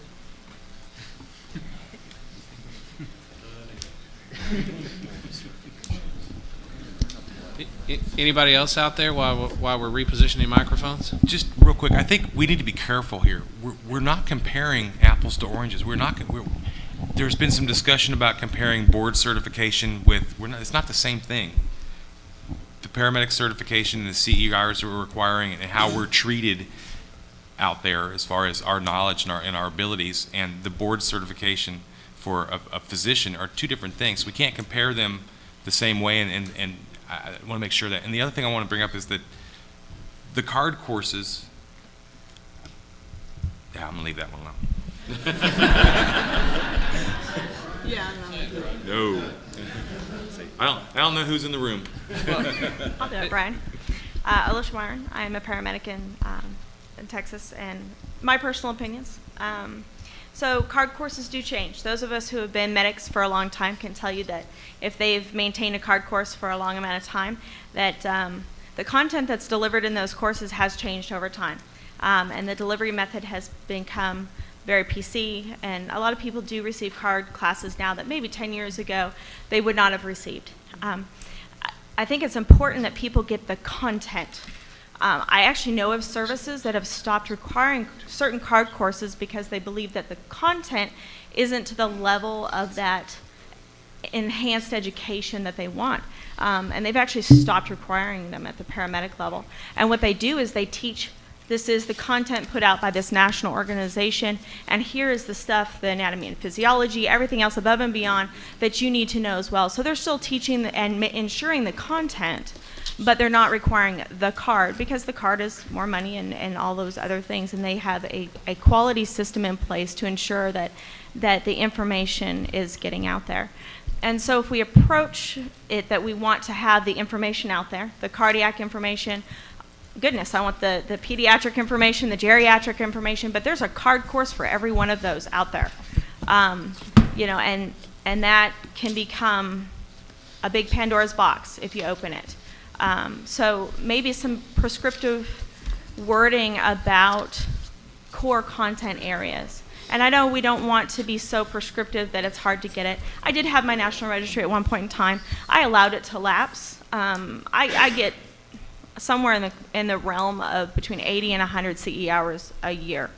Anybody else out there while we're repositioning microphones? Just real quick, I think we need to be careful here. We're not comparing apples to oranges. There's been some discussion about comparing board certification with, it's not the same thing. The paramedic certification and the CERs we're requiring and how we're treated out there as far as our knowledge and our abilities, and the board certification for a physician are two different things. We can't compare them the same way, and I want to make sure that. And the other thing I want to bring up is that the card courses, yeah, I'm going to leave that one alone. No. I don't know who's in the room. I'll do it, Brian. Alicia Myron. I'm a paramedic in Texas, and my personal opinions. So card courses do change. Those of us who have been medics for a long time can tell you that if they've maintained a card course for a long amount of time, that the content that's delivered in those courses has changed over time. And the delivery method has become very PC, and a lot of people do receive card classes now that maybe 10 years ago they would not have received. I think it's important that people get the content. I actually know of services that have stopped requiring certain card courses because they believe that the content isn't to the level of that enhanced education that they want. And they've actually stopped requiring them at the paramedic level. And what they do is they teach, this is the content put out by this national organization, and here is the stuff, the anatomy and physiology, everything else above and beyond that you need to know as well. So they're still teaching and ensuring the content, but they're not requiring the card because the card is more money and all those other things, and they have a quality system in place to ensure that the information is getting out there. And so if we approach it that we want to have the information out there, the cardiac information, goodness, I want the pediatric information, the geriatric information, but there's a card course for every one of those out there. You know, and that can become a big Pandora's box if you open it. So maybe some prescriptive wording about core content areas. And I know we don't want to be so prescriptive that it's hard to get it. I did have my National Registry at one point in time. I allowed it to lapse. I get somewhere in the realm of between 80 and 100 CE hours a year.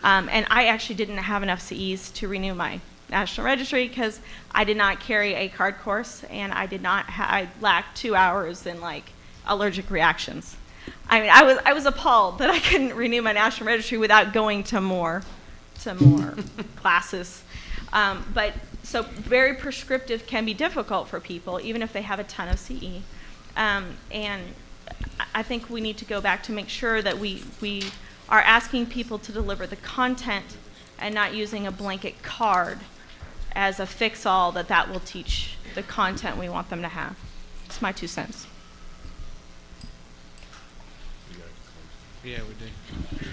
And I actually didn't have enough CEs to renew my National Registry because I did not carry a card course, and I lacked 2 hours in like allergic reactions. I mean, I was appalled that I couldn't renew my National Registry without going to more classes. But so very prescriptive can be difficult for people, even if they have a ton of CE. And I think we need to go back to make sure that we are asking people to deliver the content and not using a blanket card as a fix-all that will teach the content we want them to have. It's my 2 cents. Yeah, we do.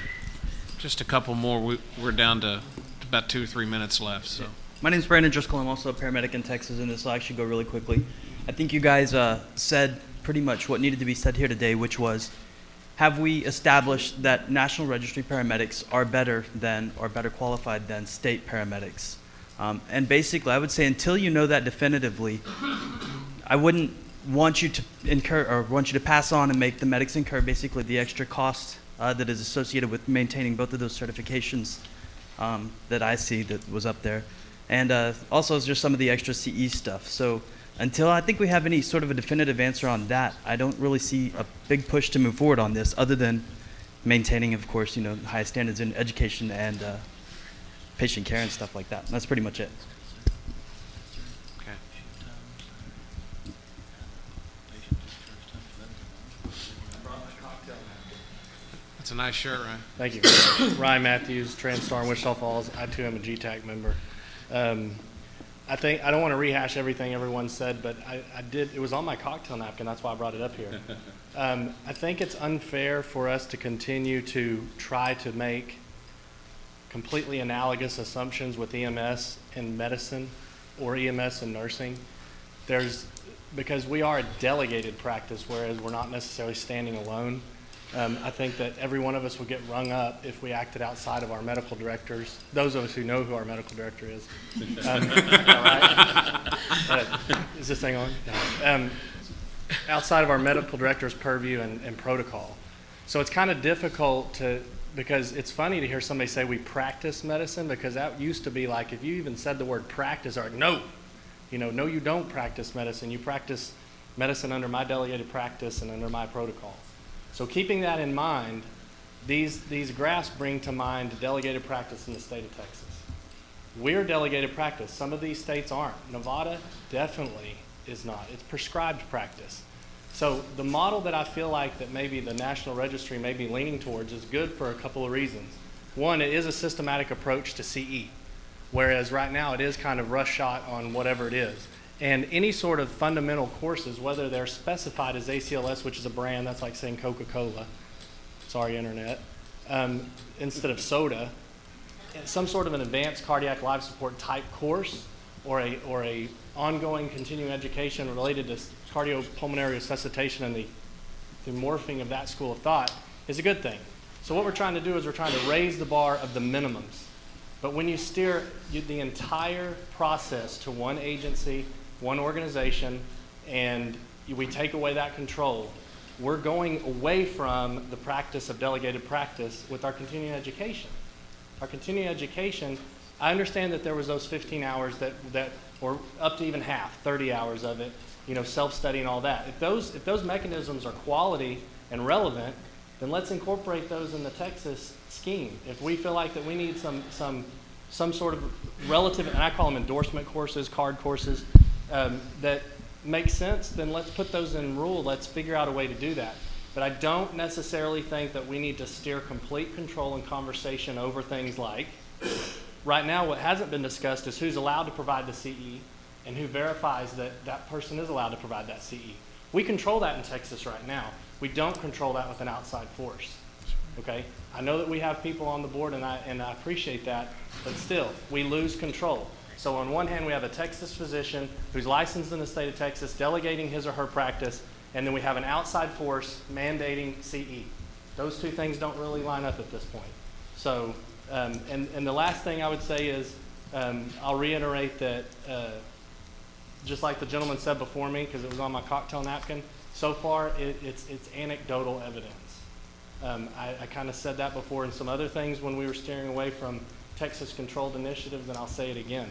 Just a couple more. We're down to about 2 or 3 minutes left. So, my name is Brandon Driscoll. I'm also a paramedic in Texas, and this will actually go really quickly. I think you guys said pretty much what needed to be said here today, which was, have we established that National Registry paramedics are better qualified than state paramedics? And basically, I would say until you know that definitively, I wouldn't want you to pass on and make the medics incur basically the extra cost that is associated with maintaining both of those certifications that I see that was up there. And also just some of the extra CE stuff. So until I think we have any sort of a definitive answer on that, I don't really see a big push to move forward on this other than maintaining, of course, you know, high standards in education and patient care and stuff like that. That's pretty much it. Okay. That's a nice shirt, Ryan. Thank you. Ryan Matthews, Transtar in Wichita Falls. I too am a GTAC member. I think I don't want to rehash everything everyone said, but I did. It was on my cocktail napkin. That's why I brought it up here. I think it's unfair for us to continue to try to make completely analogous assumptions with EMS in medicine or EMS in nursing. Because we are a delegated practice, whereas we're not necessarily standing alone. I think that every one of us would get rung up if we acted outside of our medical directors. Those of us who know who our medical director is. All right? Is this thing on? No. Outside of our medical director's purview and protocol. So it's kind of difficult because it's funny to hear somebody say we practice medicine, because that used to be like, if you even said the word practice, or no, no, you don't practice medicine. You practice medicine under my delegated practice and under my protocol. So keeping that in mind, these graphs bring to mind delegated practice in the state of Texas. We're delegated practice. Some of these states aren't. Nevada definitely is not. It's prescribed practice. So the model that I feel like that maybe the National Registry may be leaning towards is good for a couple of reasons. One, it is a systematic approach to CE, whereas right now it is kind of rush shot on whatever it is. And any sort of fundamental courses, whether they're specified as ACLS, which is a brand, that's like saying Coca-Cola, sorry internet, instead of soda, some sort of an advanced cardiac life support type course, or a ongoing continuing education related to cardiopulmonary resuscitation and the morphing of that school of thought is a good thing. So what we're trying to do is we're trying to raise the bar of the minimums. But when you steer the entire process to one agency, one organization, and we take away that control, we're going away from the practice of delegated practice with our continuing education. Our continuing education, I understand that there was those 15 hours that or up to even half, 30 hours of it, self-study and all that. If those mechanisms are quality and relevant, then let's incorporate those in the Texas scheme. If we feel like that we need some sort of relative, and I call them endorsement courses, card courses, that make sense, then let's put those in rule. Let's figure out a way to do that. But I don't necessarily think that we need to steer complete control and conversation over things like, right now what hasn't been discussed is who's allowed to provide the CE and who verifies that that person is allowed to provide that CE. We control that in Texas right now. We don't control that with an outside force. Okay? I know that we have people on the board, and I appreciate that, but still, we lose control. So on one hand, we have a Texas physician who's licensed in the state of Texas, delegating his or her practice, and then we have an outside force mandating CE. Those two things don't really line up at this point. So, and the last thing I would say is, I'll reiterate that, just like the gentleman said before me, because it was on my cocktail napkin, so far it's anecdotal evidence. I kind of said that before in some other things when we were steering away from Texas controlled initiatives, and I'll say it again.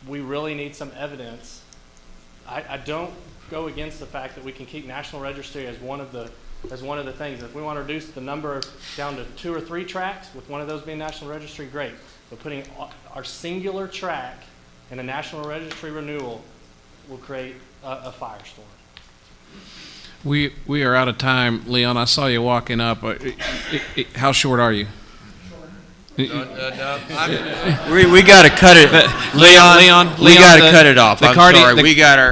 We really need some evidence. I don't go against the fact that we can keep National Registry as one of the things. If we want to reduce the number down to 2 or 3 tracks, with one of those being National Registry, great. But putting our singular track in a National Registry renewal will create a firestorm. We are out of time, Leon. I saw you walking up. How short are you? We got to cut it, Leon. We got to cut it off. I'm sorry.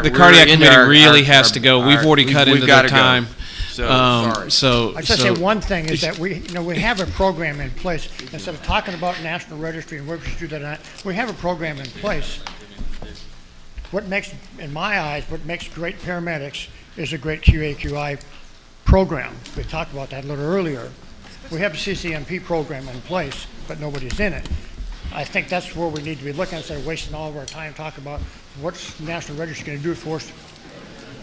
The cardiac committee really has to go. We've already cut into the time. So sorry. So I just say one thing is that we have a program in place. Instead of talking about National Registry and registry that we have a program in place. What makes, in my eyes, what makes great paramedics is a great QA/QI program. We talked about that a little earlier. We have a CCMP program in place, but nobody's in it. I think that's where we need to be looking instead of wasting all of our time talking about what's National Registry going to do for us.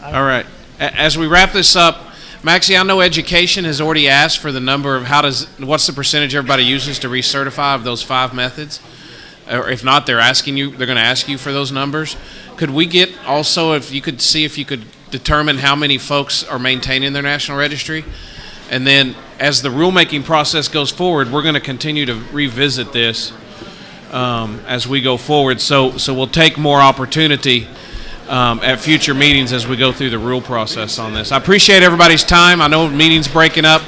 All right. As we wrap this up, Maxie, I know education has already asked for the number of what's the percentage everybody uses to recertify of those 5 methods? Or if not, they're going to ask you for those numbers. Could we get also, if you could determine how many folks are maintaining their National Registry? And then as the rulemaking process goes forward, we're going to continue to revisit this as we go forward. So we'll take more opportunity at future meetings as we go through the rule process on this. I appreciate everybody's time. I know meeting's breaking up.